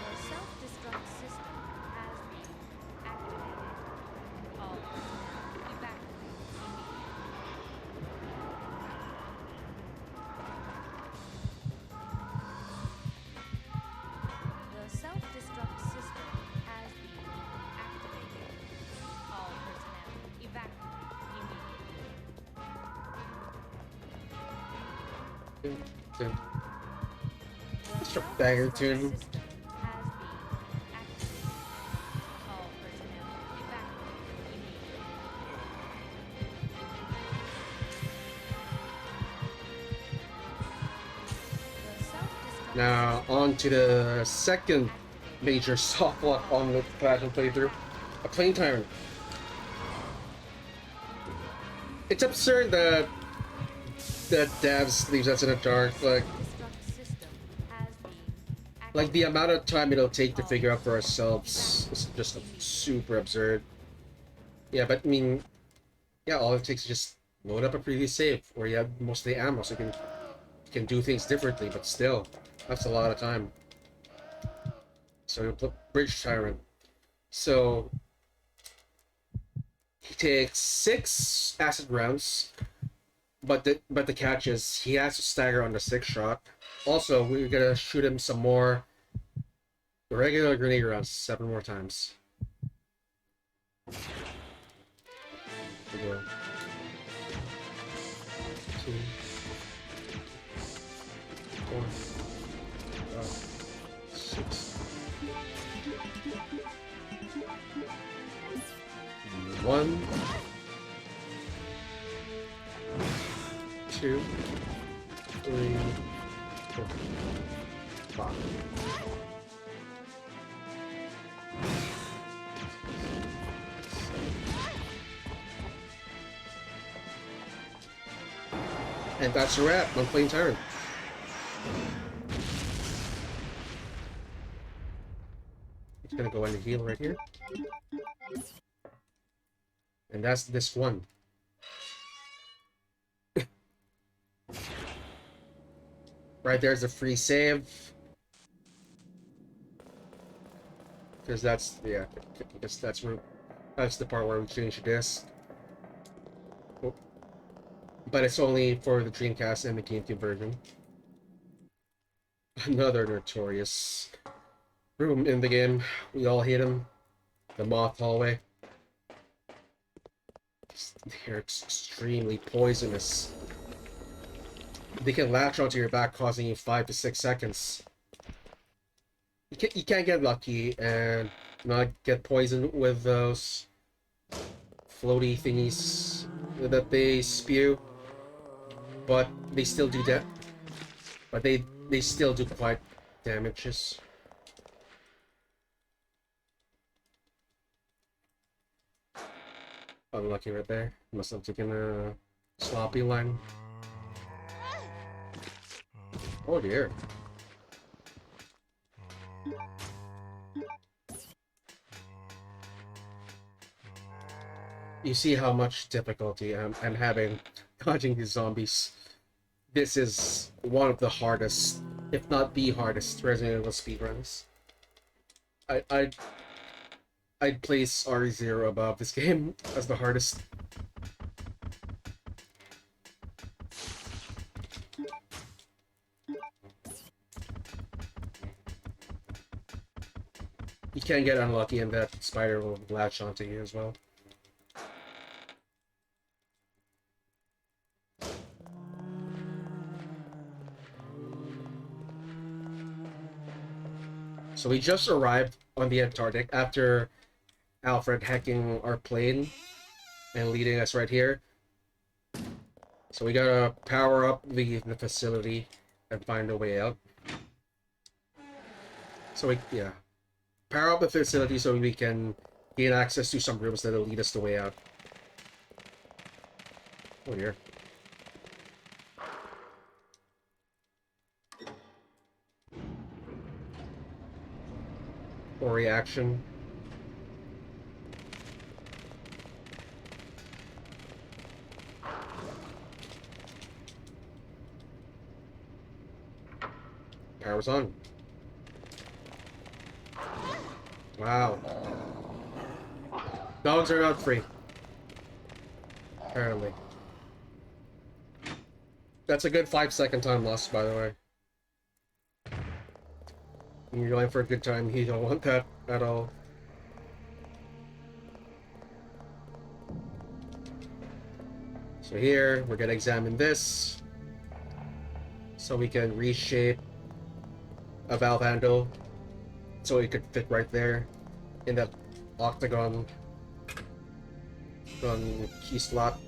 The self-destruct system has been activated. All personnel evacuate immediately. The self-destruct system has been activated. All personnel evacuate immediately. The It's a banger self-destruct tune. system has been activated. All personnel evacuate immediately. The self-destruct Now, system on to the second major soft lock on the Platinum playthrough. A plane tyrant. It's absurd that devs leaves us in the dark. self-destruct system has been Like the activated. amount of time it'll take to figure out for ourselves is just super absurd. Yeah, but I mean, yeah, all it takes is just load up a previous save where you have most of the ammo, so you can do things differently. But still, that's a lot of time. So you put Bridge Tyrant. So he takes 6 acid rounds, but the catch is he has to stagger on the 6th shot. Also, we're gonna shoot him some more regular grenade rounds 7 more times. Here we go. 2, 4, 5, 6. 1, 2, 3, 4, 5. And that's a wrap on Plane Tyrant. It's gonna go in the heal right here. And that's this one. Right there's a free save. Because that's, yeah, because that's the part where we change the disc. Oh. But it's only for the Dreamcast and the GameCube version. Another notorious room in the game. We all hate him. The Moth Hallway. They're extremely poisonous. They can latch onto your back, causing you 5 to 6 seconds. You can't get lucky and not get poisoned with those floaty thingies that they spew, but they still do that. But they still do quite damages. Unlucky right there. Must have taken a sloppy line. Oh dear. You see how much difficulty I'm having dodging these zombies. This is one of the hardest, if not the hardest, Resident Evil speedruns. I'd place RE0 above this game as the hardest. you can get unlucky and that spider will latch onto you as well. So we just arrived on the Antarctic after Alfred hacking our plane and leading us right here. So we gotta power up the facility and find a way out. So yeah. Power up the facility so we can gain access to some rooms that'll lead us the way out. Oh dear. Or reaction. Power's on. Wow. Dogs are not free. Apparently. That's a good 5-second time loss, by the way. When you're going for a good time, you don't want that at all. So here, we're gonna examine this. So we can reshape a valve handle so it could fit right there in that octagon key slot.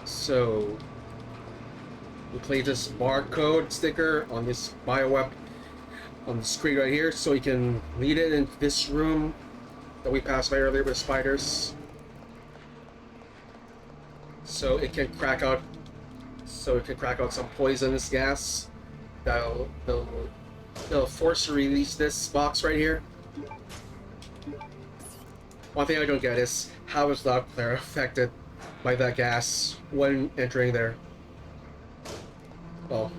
So we place this barcode sticker on this bioweb on the screen right here, so we can lead it into this room that we passed by earlier with spiders. So it can crack out. So it can crack out some poisonous gas. They'll force release this box right here. One thing I don't get is how is that player affected by that gas when entering there? Well,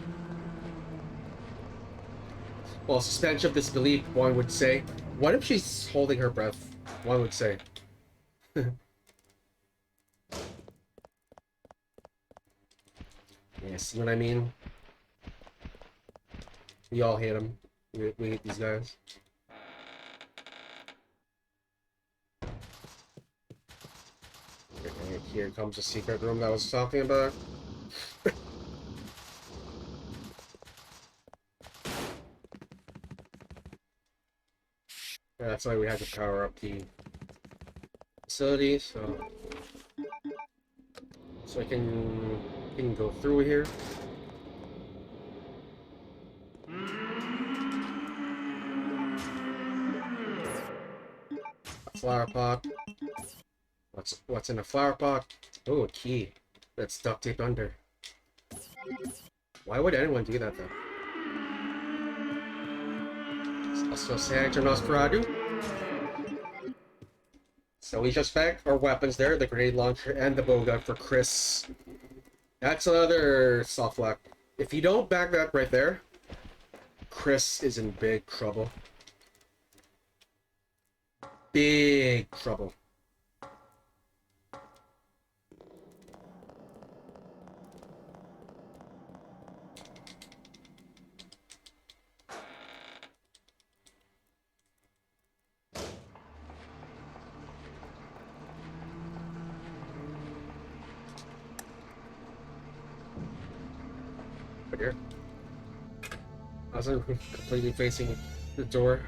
suspension of disbelief, one would say. What if she's holding her breath? One would say. Yeah, see what I mean? We all hate them. We hate these guys. Okay, here comes the secret room that I was talking about. Yeah, that's why we had to power up the facility, so I can go through here. A flower pot. What's in a flower pot? Oh, a key that's duct taped under. Why would anyone do that though? So we just bagged our weapons there, the grenade launcher and the bowgun for Chris. That's another soft lock. If you don't bag that right there, Chris is in big trouble. Big trouble. Here. I was completely facing the door.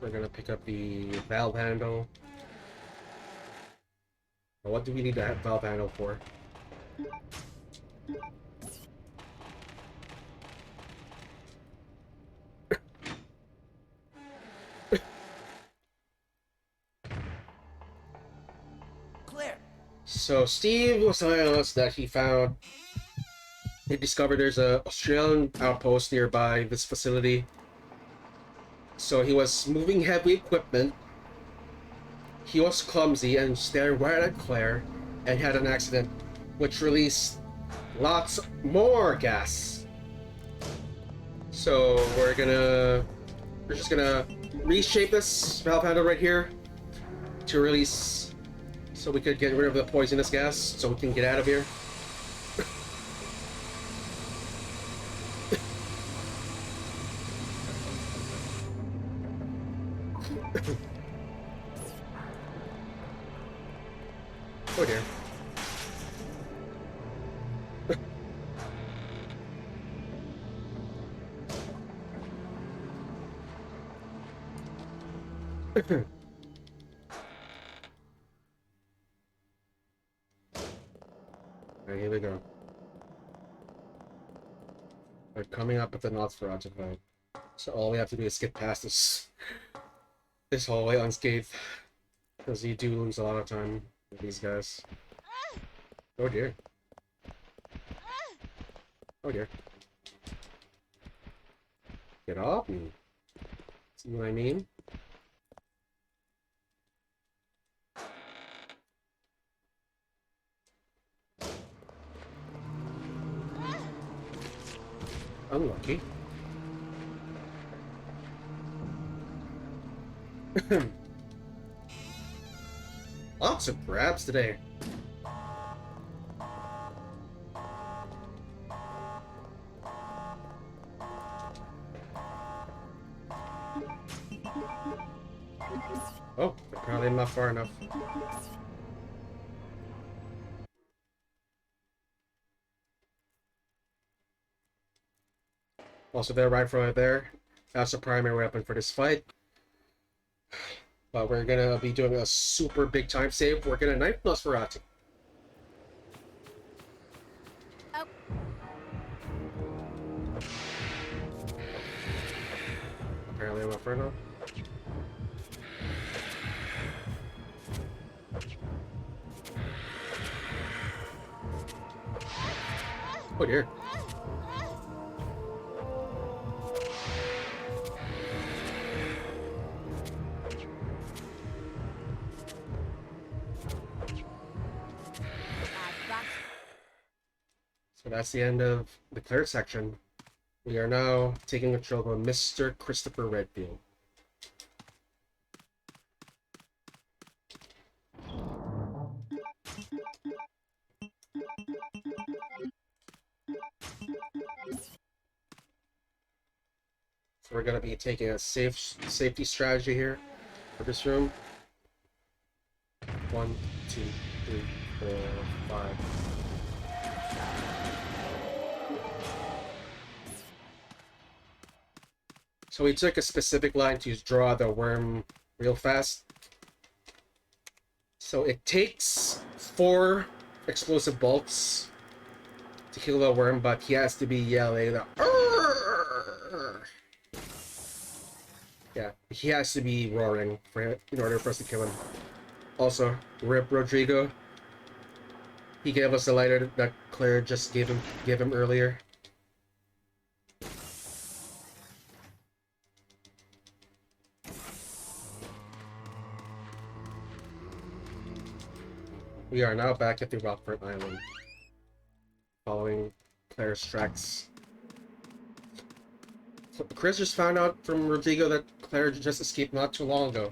We're gonna pick up the valve handle. What do we need that valve handle for? So Steve was telling us that he discovered there's a Australian outpost nearby this facility. So he was moving heavy equipment. He was clumsy and stared right at Claire and had an accident which released lots more gas. So we're just gonna reshape this valve handle right here to release, so we could get rid of the poisonous gas, so we can get out of here. Oh dear. Alright, here we go. We're coming up with the Nosferatu fight. So all we have to do is get past this hallway unscathed. Because you do lose a lot of time with these guys. Oh dear. Oh dear. Get off me. See what I mean? Unlucky. Lots of grabs today. Oh, apparently I'm not far enough. Also, that rifle right there, that's the primary weapon for this fight. But we're gonna be doing a super big time save. We're gonna knife Nosferatu. Oh. Apparently I'm not far enough. Oh dear. So that's the end of the Claire section. We are now taking control of Mr. Christopher Redfield. So we're going to be taking a safety strategy here for this room. 1, 2, 3, 4, 5. So we took a specific line to draw the worm real fast. So it takes 4 explosive bolts to kill the worm, but he has to be yelling the "Arrgh!" Yeah, he has to be roaring in order for us to kill him. Also, Rip Rodrigo. He gave us the lighter that Claire just gave him earlier. We are now back at the Rockford Island, following Claire's tracks. So Chris just found out from Rodrigo that Claire just escaped not too long ago.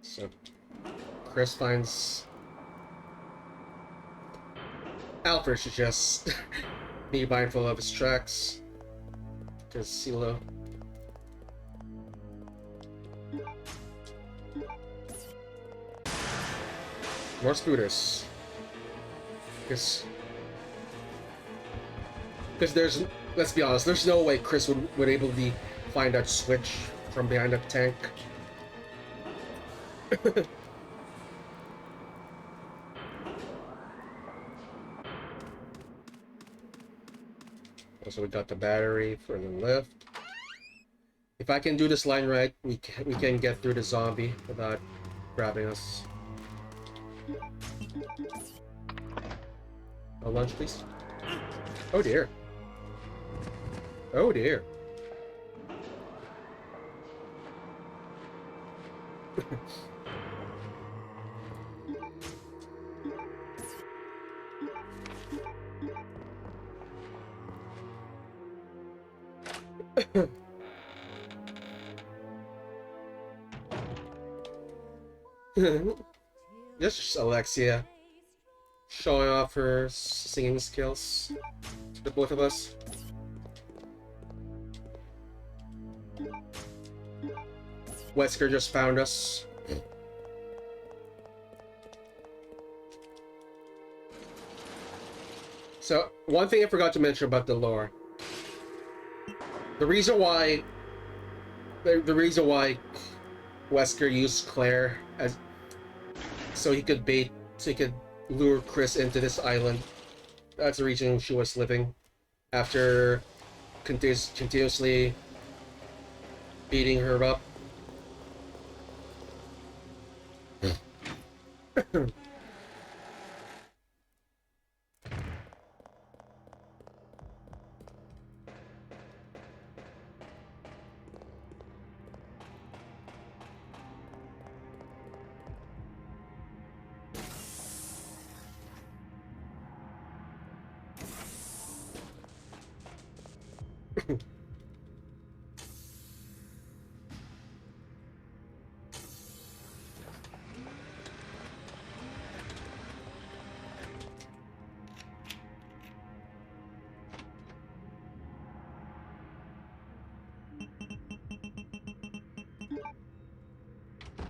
So Chris finds Alfred should just be mindful of his tracks, because CeeLo. More scooters. Because there's, let's be honest, there's no way Chris would able to find that switch from behind that tank. Also, we got the battery for the lift. If I can do this line right, we can get through the zombie without grabbing us. A lunch, please. Oh dear. Oh dear. This is just Alexia showing off her singing skills to the both of us. Wesker just found us. So, one thing I forgot to mention about the lore. The reason why... The reason why Wesker used Claire as... So he could lure Chris into this island. That's the reason she was living. After continuously beating her up.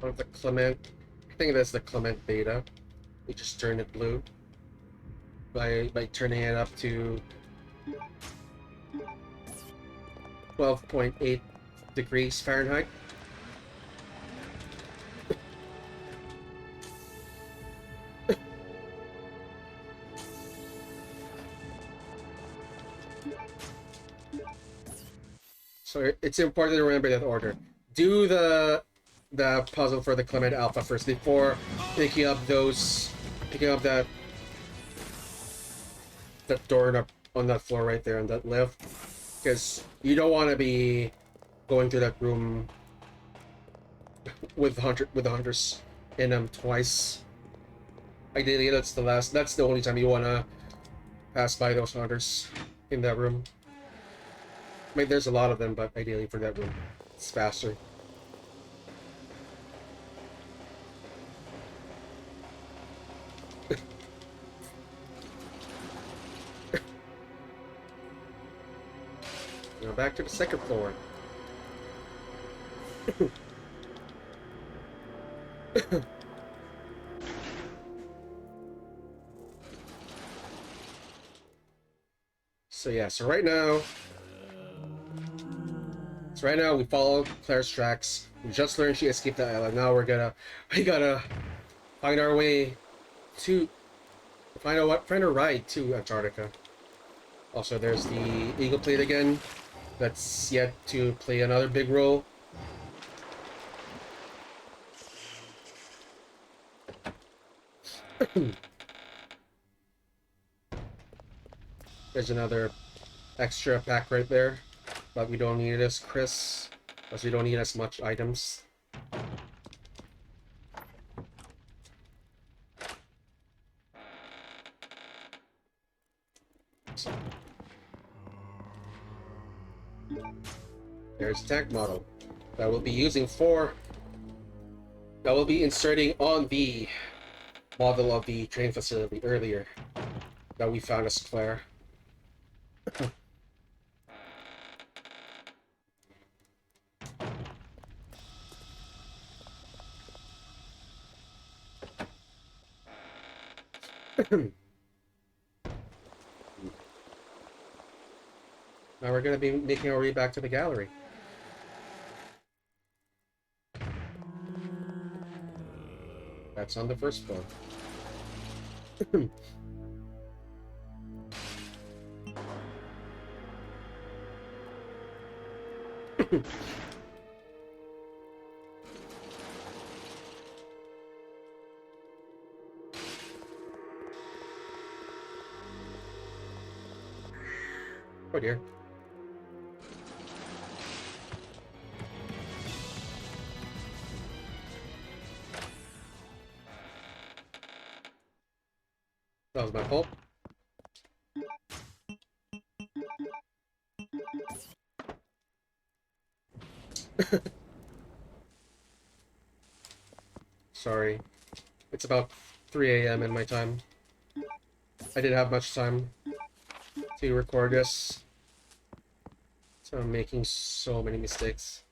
One of the Clement... I think that's the Clement beta. We just turned it blue. By turning it up to 12.8 degrees Fahrenheit. So it's important to remember that order. Do the puzzle for the Clement Alpha first before picking up that door on that floor right there on that lift, because you don't want to be going through that room with the hunters in them twice. Ideally, that's the only time you want to pass by those hunters in that room. I mean, there's a lot of them, but ideally for that room, it's faster. Now back to the second floor. So right now we follow Claire's tracks. We just learned she escaped the island. Now we gotta find our way to find a ride to Antarctica. Also, there's the Eagle Plate again. That's yet to play another big role. There's another extra pack right there, but we don't need it as Chris, because we don't need as much items. There's a tank model that we'll be inserting on the model of the train facility earlier that we found as Claire. Now we're going to be making our way back to the gallery. That's on the first floor. Oh dear. That was my fault. Sorry. It's about 3 a.m. in my time. I didn't have much time to record this. So I'm making so many mistakes.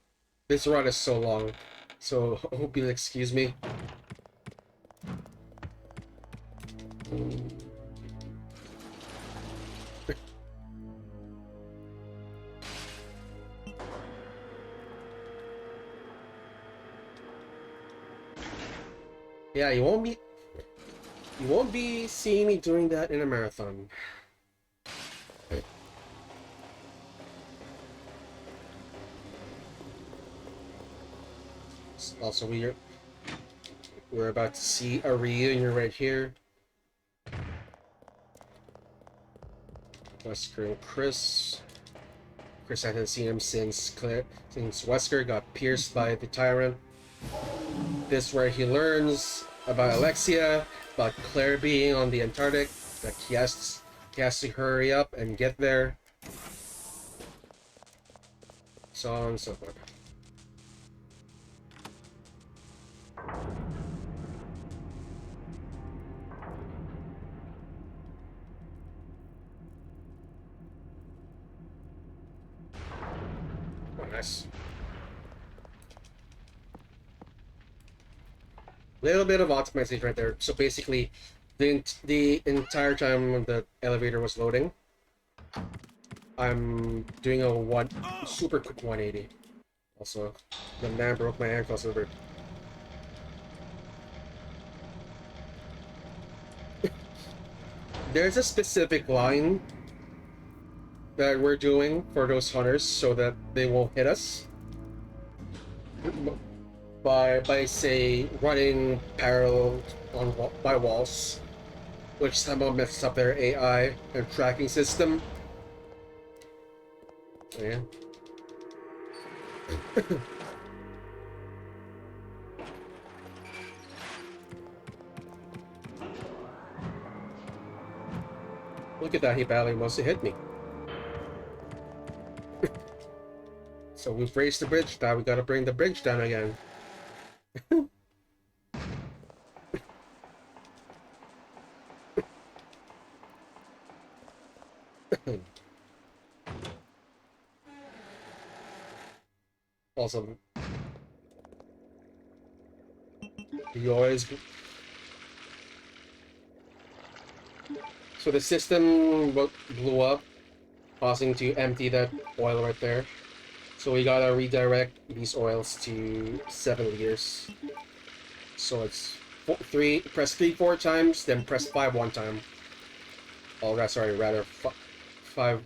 This run is so long. So I hope you'll excuse me. Yeah, you won't be seeing me doing that in a marathon. Also, we're about to see a reunion right here. Wesker and Chris. Chris hasn't seen him since Wesker got pierced by the Tyrant. This is where he learns about Alexia, about Claire being on the Antarctic, that he has to hurry up and get there. So on and so forth. Oh, nice. Little bit of optimization right there. So basically, the entire time the elevator was loading, I'm doing a super quick 180. Also, the man broke my ankle, so there's a specific line that we're doing for those hunters so that they won't hit us by say running parallel by walls, which somehow messes up their AI and tracking system. Yeah. Look at that, he barely wants to hit me. So we've raised the bridge, now we gotta bring the bridge down again. Also, you always... So the system blew up, causing to empty that oil right there. So we gotta redirect these oils to 7 liters. So it's press 3 4 times, then press 5 1 time. Oh, that's sorry, rather 5,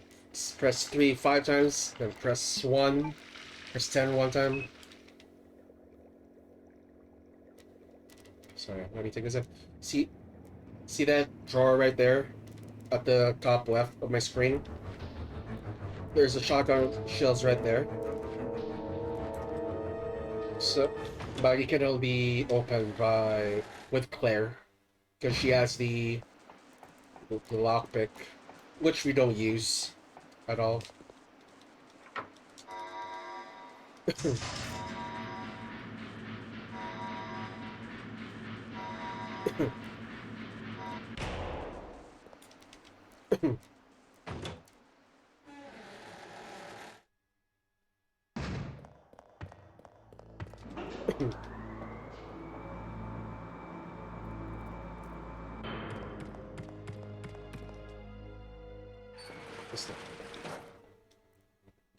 press 3 5 times, then press 1, press 10 1 time. Sorry, let me take this up. See that drawer right there at the top left of my screen? There's a shotgun shells right there. So, but it can only be opened with Claire, because she has the lockpick, which we don't use at all.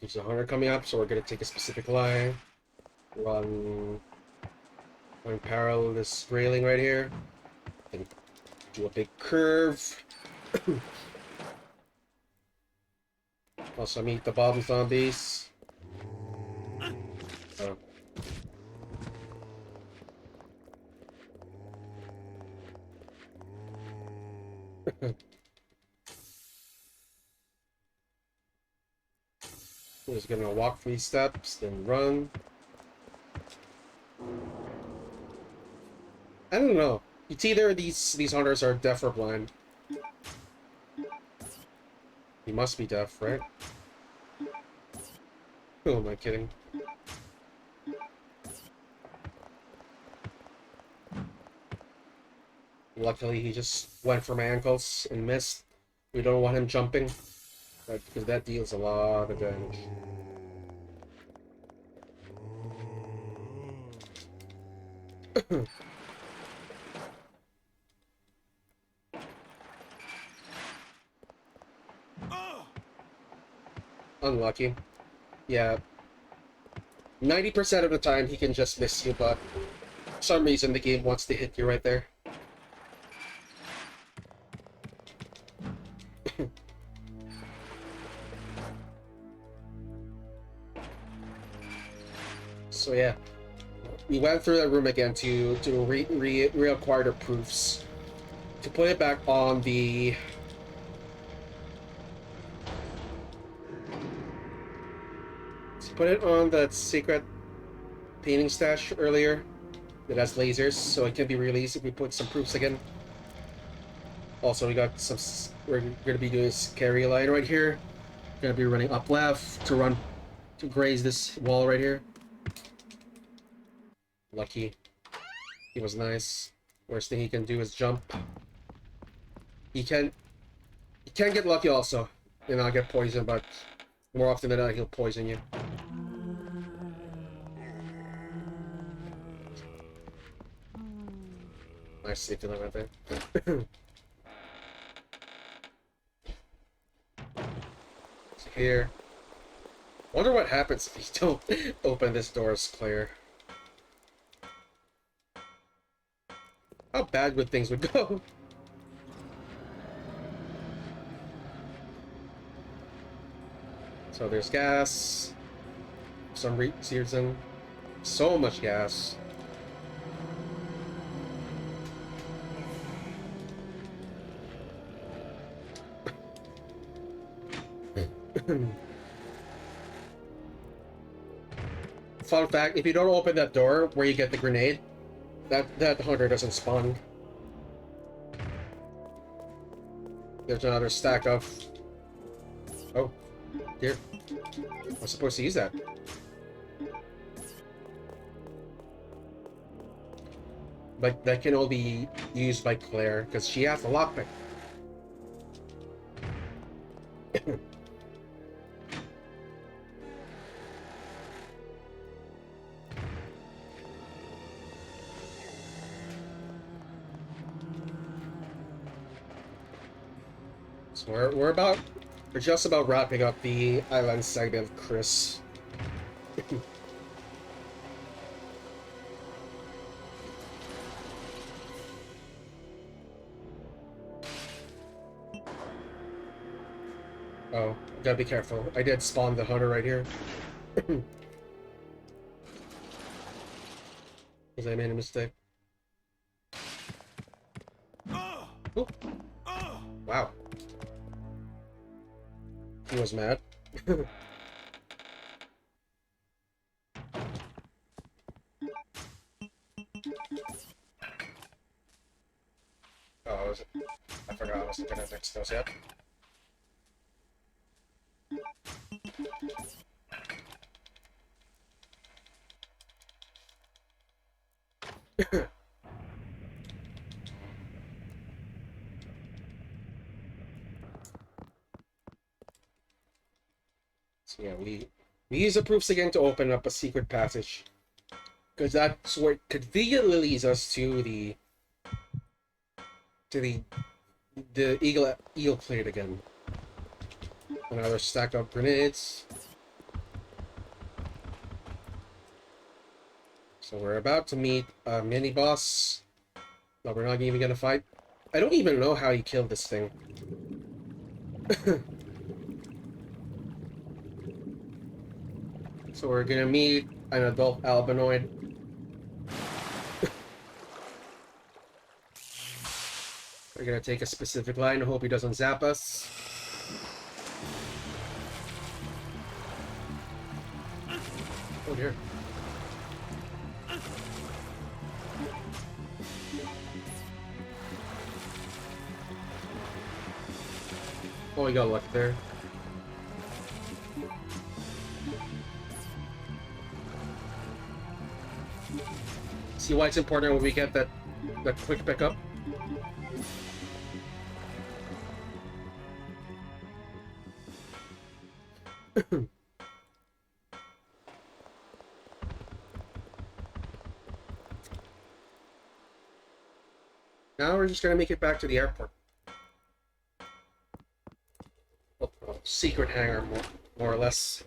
There's a hunter coming up, so we're gonna take a specific line, run parallel this railing right here, and do a big curve. Also meet the bottom zombies. Oh. We're just gonna walk 3 steps, then run. I don't know. It's either these hunters are deaf or blind. He must be deaf, right? Who am I kidding? Luckily, he just went for my ankles and missed. We don't want him jumping, because that deals a lot of damage. Unlucky. Yeah. 90% of the time he can just miss you, but for some reason the game wants to hit you right there. So yeah, we went through that room again to reacquire the proofs, to put it back on the that secret painting stash earlier that has lasers, so it can be released if we put some proofs again. Also, we got some. We're gonna be doing a scary line right here. Gonna be running up left to graze this wall right here. Lucky. He was nice. Worst thing he can do is jump. He can get lucky also, and not get poisoned, but more often than not he'll poison you. Nice safety line right there. So here. Wonder what happens if you don't open this door's clear. How bad would things would go? So there's gas. Some reason. So much gas. Fun fact, if you don't open that door where you get the grenade, that hunter doesn't spawn. There's another stack of... Oh, here. I'm supposed to use that. But that can only be used by Claire, because she has the lockpick. So we're just about wrapping up the island segment of Chris. Oh, gotta be careful. I did spawn the hunter right here. Because I made a mistake. Ooh. Wow. He was mad. Oh, I forgot I wasn't gonna fix those yet. So yeah, we use the proofs again to open up a secret passage, because that's where it conveniently leads us to the eagle plate again. Another stack of grenades. So we're about to meet a mini boss. No, we're not even gonna fight. I don't even know how he killed this thing. So we're gonna meet an adult albinoid. We're gonna take a specific line. I hope he doesn't zap us. Oh dear. Oh, we got luck there. See why it's important when we get that quick pickup? Now we're just gonna make it back to the airport. Secret hangar, more or less.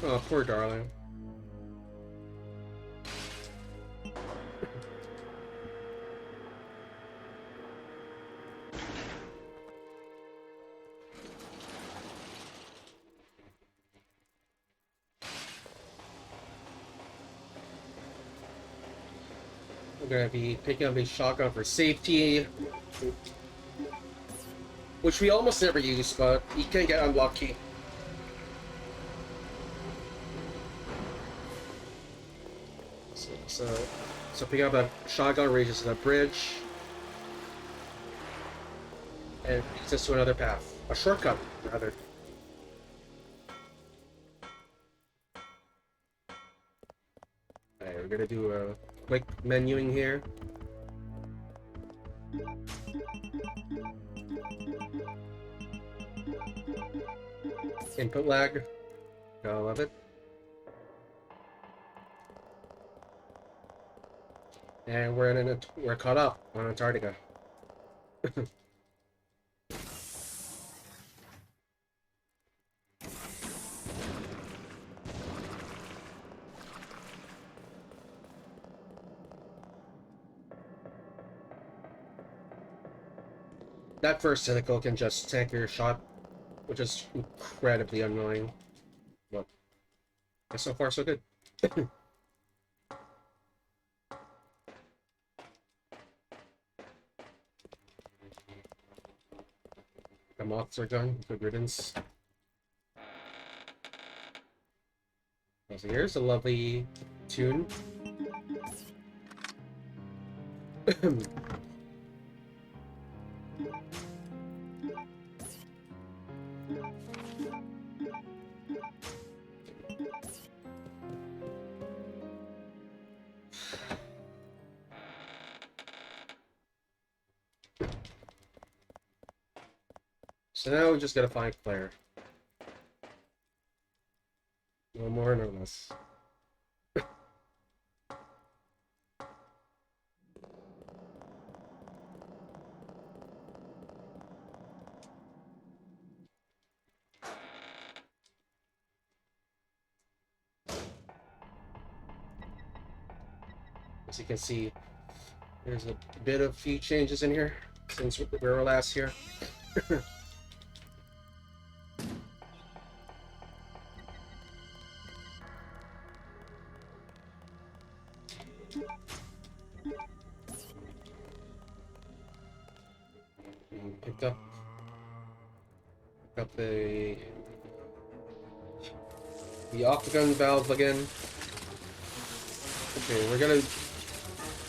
Oh, poor darling. We're gonna be picking up a shotgun for safety, which we almost never use, but you can get unlucky. So picking up a shotgun raises the bridge and leads us to another path, a shortcut rather. Alright, we're gonna do a quick menuing here. Input lag. Gotta love it. And we're caught up on Antarctica. That first tentacle can just tank your shot, which is incredibly annoying. But so far so good. The moths are gone. Good riddance. So here's a lovely tune. So now we just gotta find Claire. No more, no less. As you can see, there's a bit of few changes in here since we were last here. Picked up the octagon valve again. Okay, we're gonna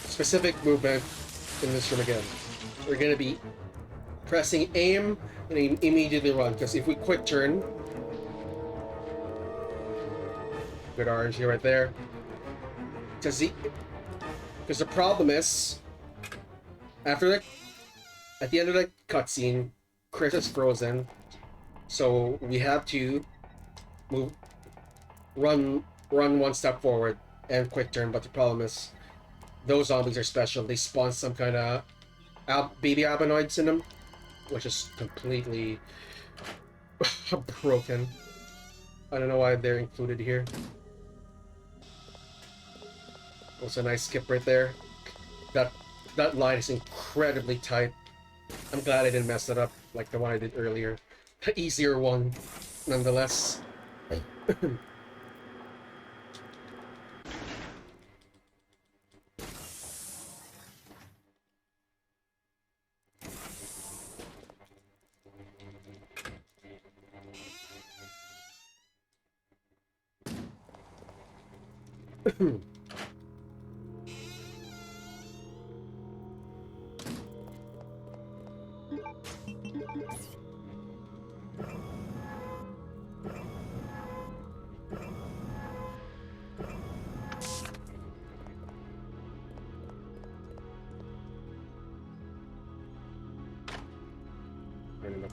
specific movement in this room again. We're gonna be pressing aim and immediately run, because if we quick turn, good RNG right there. Because the problem is, at the end of the cutscene, Chris is frozen, so we have to run one step forward and quick turn. But the problem is, those zombies are special. They spawn some kind of baby abonoids in them, which is completely broken. I don't know why they're included here. Also a nice skip right there. That line is incredibly tight. I'm glad I didn't mess it up like the one I did earlier. The easier one, nonetheless.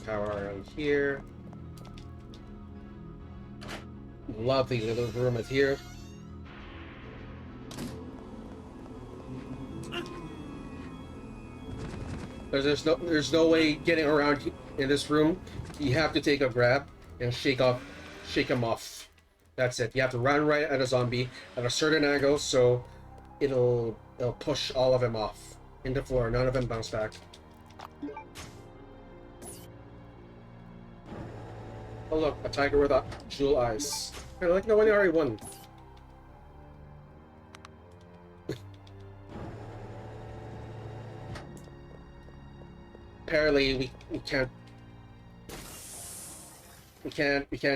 power around here. Lovely little room in here. There's no way getting around in this room. You have to take a grab and shake him off. That's it. You have to run right at a zombie at a certain angle, so it'll push all of them off in the floor. None of them bounce back. Oh look, a tiger with jewel eyes. I like the one already won. Apparently we can't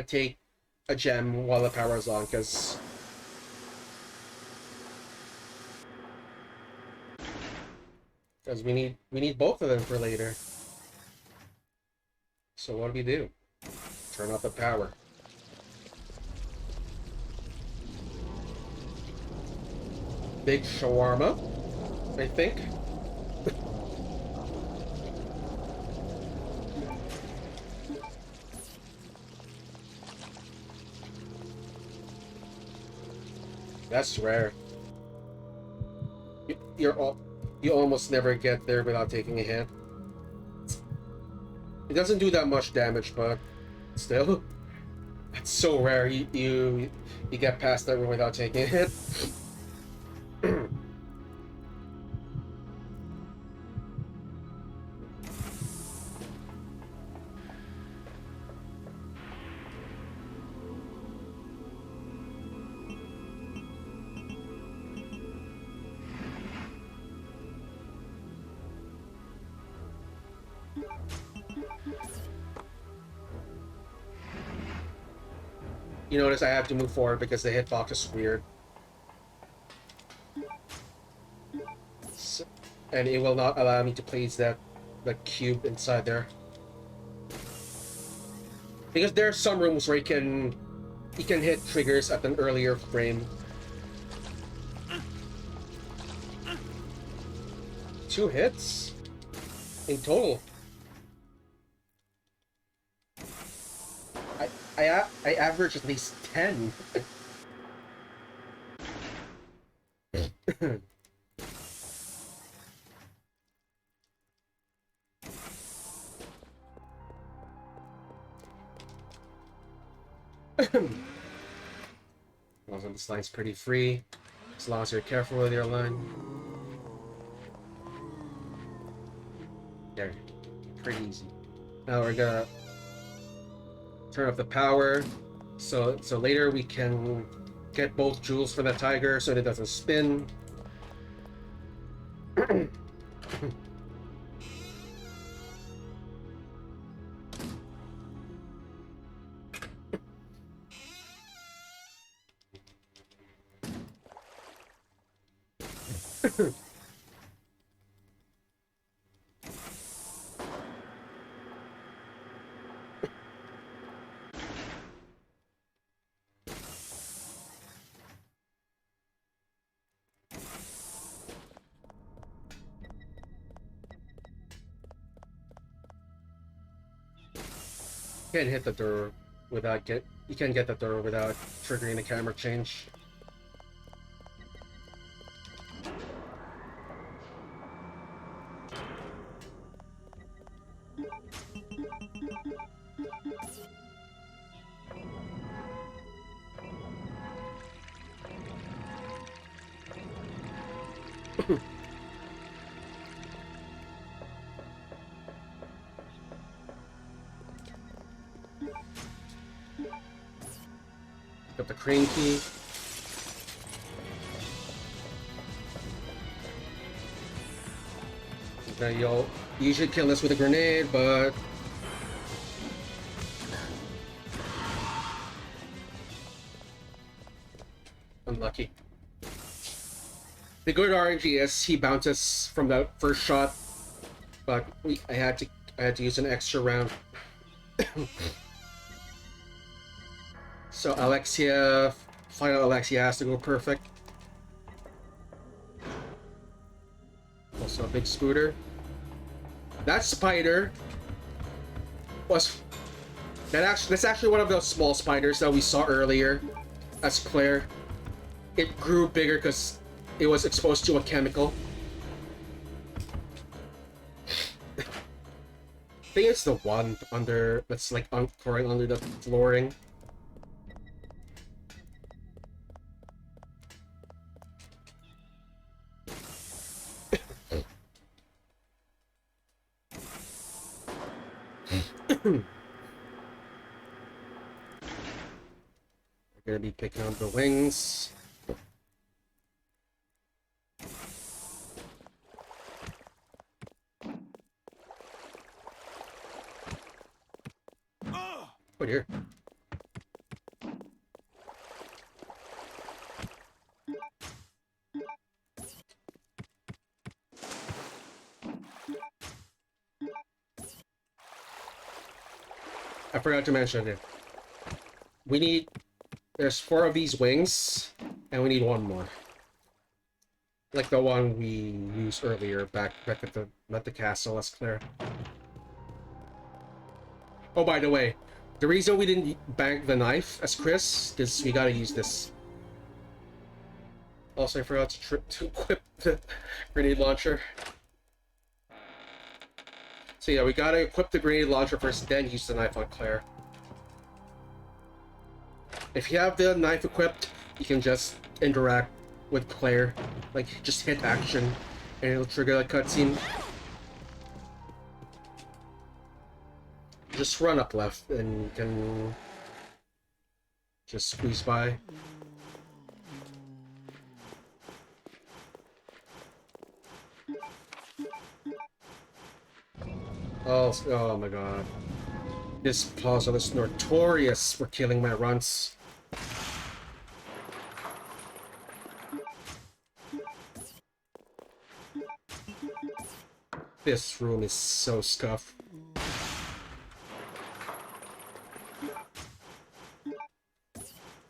take a gem while the power is on because we need both of them for later. So what do? Turn off the power. Big shawarma, I think. That's rare. You almost never get there without taking a hit. It doesn't do that much damage, but still, it's so rare. You get past that room without taking a hit. You notice I have to move forward because the hitbox is weird. So, and it will not allow me to place the cube inside there. Because there are some rooms where you can hit triggers at an earlier frame. 2 hits in total. I average at least 10. Also, this line's pretty free, as long as you're careful with your line. There, pretty easy. Now we're gonna turn off the power, so later we can get both jewels for the tiger so that it doesn't spin. You can't hit the door without you can get the door without triggering the camera change. Got the crane key. Now you usually kill this with a grenade, but unlucky. The good RNG is he bounces from the first shot, but I had to use an extra round. So final Alexia has to go perfect. Also a big scooter. That spider was that's actually one of those small spiders that we saw earlier as Claire. It grew bigger because it was exposed to a chemical. I think it's the one under that's like crawling under the flooring. We're gonna be picking up the wings. Oh dear. I forgot to mention it. We need... There's 4 of these wings, and we need 1 more. Like the one we used earlier back at the castle, that's clear. Oh, by the way, the reason we didn't bank the knife as Chris is we gotta use this. Also, I forgot to equip the grenade launcher. So yeah, we gotta equip the grenade launcher first, then use the knife on Claire. If you have the knife equipped, you can just interact with Claire. Like, just hit action, and it'll trigger a cutscene. Just run up left, and you can just squeeze by. Oh my god. This puzzle is notorious for killing my runs. This room is so scuffed.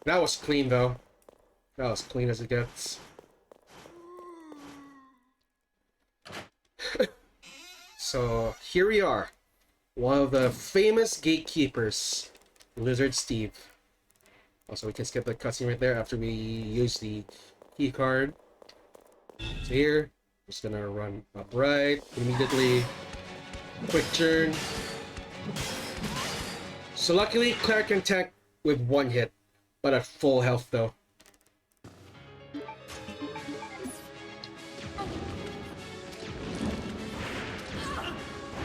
That was clean though. That was clean as it gets. So here we are. One of the famous gatekeepers, Lizard Steve. Also, we can skip the cutscene right there after we use the key card. So here, just gonna run upright immediately. Quick turn. So luckily, Claire can tank with 1 hit, but at full health though.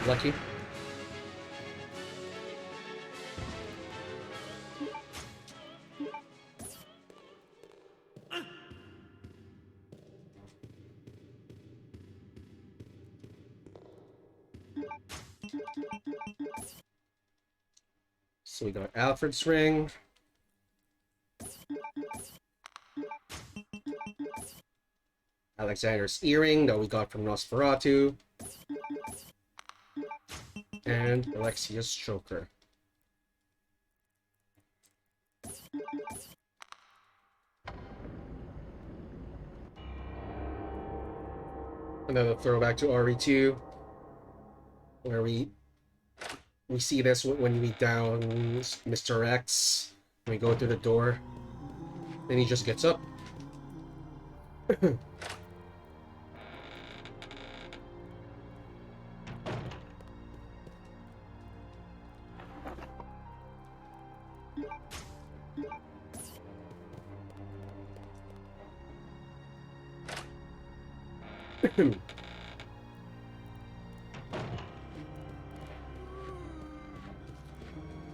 Lucky. So we got Alfred's ring. Alexander's earring that we got from Nosferatu. And Alexia's choker. Another throwback to RE2, where we see this when we down Mr. X. When we go through the door, then he just gets up.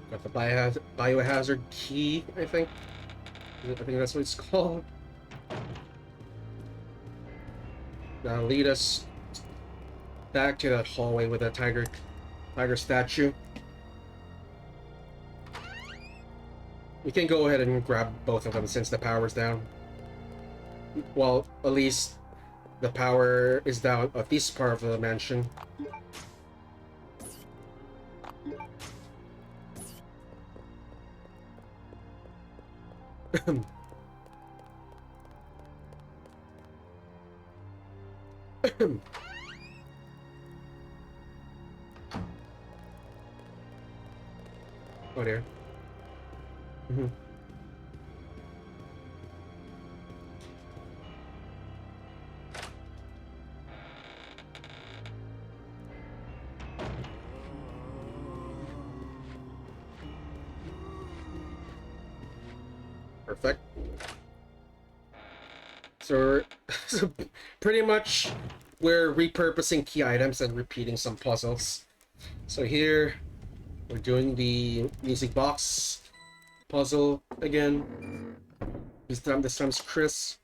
Got the biohazard key, I think. I think that's what it's called. That'll lead us back to that hallway with that tiger statue. We can go ahead and grab both of them since the power's down. Well, at least the power is down at this part of the mansion. Oh dear. Mm-hmm. Perfect. So, so pretty much we're repurposing key items and repeating some puzzles. So here we're doing the music box puzzle again. This time's Chris.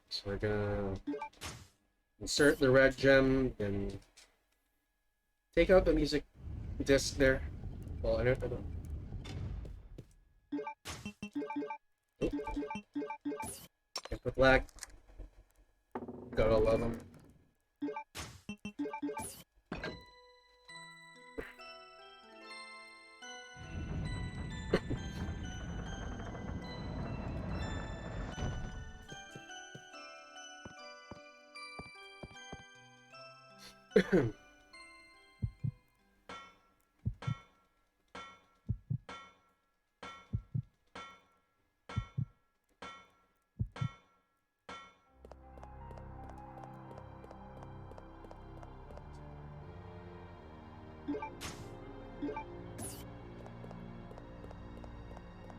So we're gonna insert the red gem and take out the music disc there. Well, I don't. Oh, input lag. Gotta love them.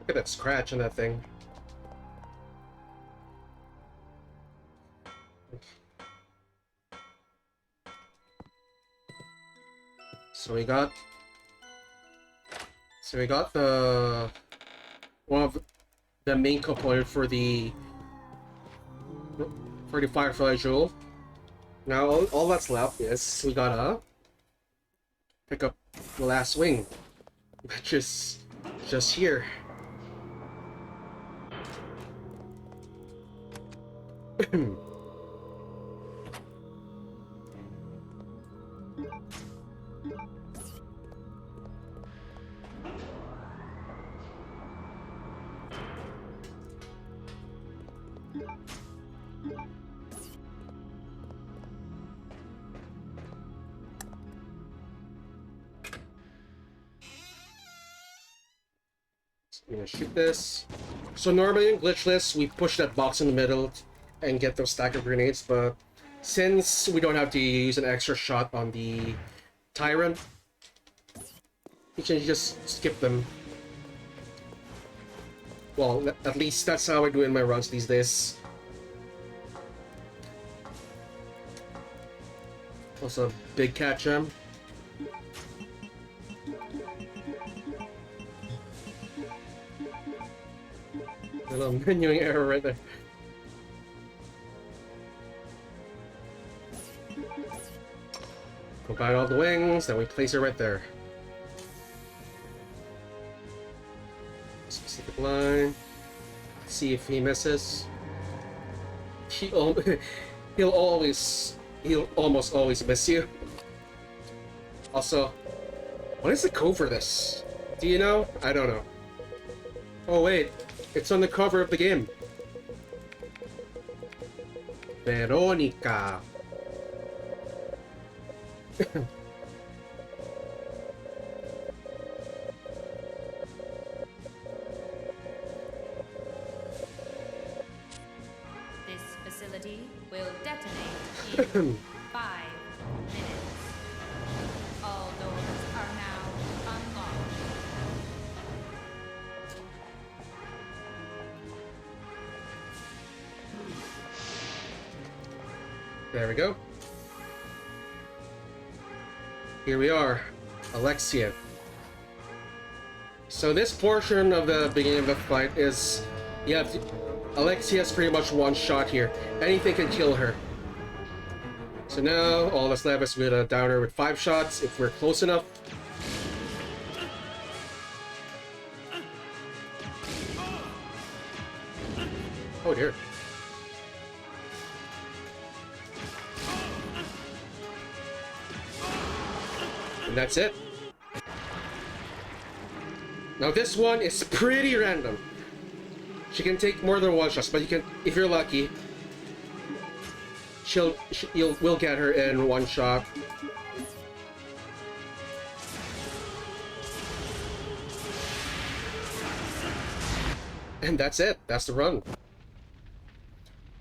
Look at that scratch on that thing. So we got the one of the main component for the Firefly Jewel. Now all that's left is we gotta pick up the last wing, which is just here. I'm gonna shoot this. So normally in Glitchless, we push that box in the middle and get those stack of grenades, but since we don't have to use an extra shot on the Tyrant, you can just skip them. Well, at least that's how I do in my runs these days. Also, big cat gem. Little menuing error right there. Combine all the wings, then we place it right there. Specific line. See if he misses. He'll almost always miss you. Also, what is the code for this? Do you know? I don't know. Oh wait, it's on the cover of the game. Veronica. This facility will detonate in 5 minutes. All doors are now unlocked. There we go. Here we are, Alexia. So this portion of the beginning of the fight is, you have Alexia's pretty much one shot here. Anything can kill her. So now all that's left is we're gonna down her with 5 shots if we're close enough. Oh dear. And that's it. Now this one is pretty random. She can take more than 1 shot, but you can, if you're lucky, we'll get her in one shot. And that's it. That's the run.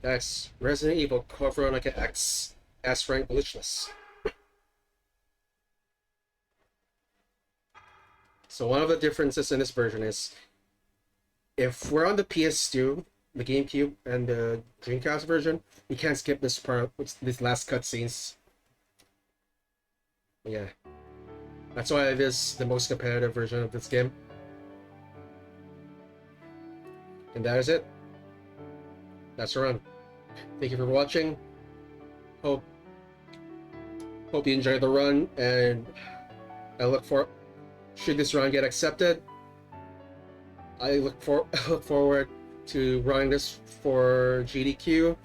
That's Resident Evil Code Veronica X S-Rank Glitchless. So one of the differences in this version is if we're on the PS2, the GameCube, and the Dreamcast version, you can't skip this part, these last cutscenes. Yeah. That's why it is the most competitive version of this game. And that is it. That's the run. Thank you for watching. Hope you enjoyed the run, and I look for, should this run get accepted, I look forward to running this for GDQ.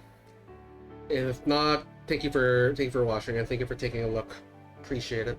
If not, thank you for watching, and thank you for taking a look. Appreciate it.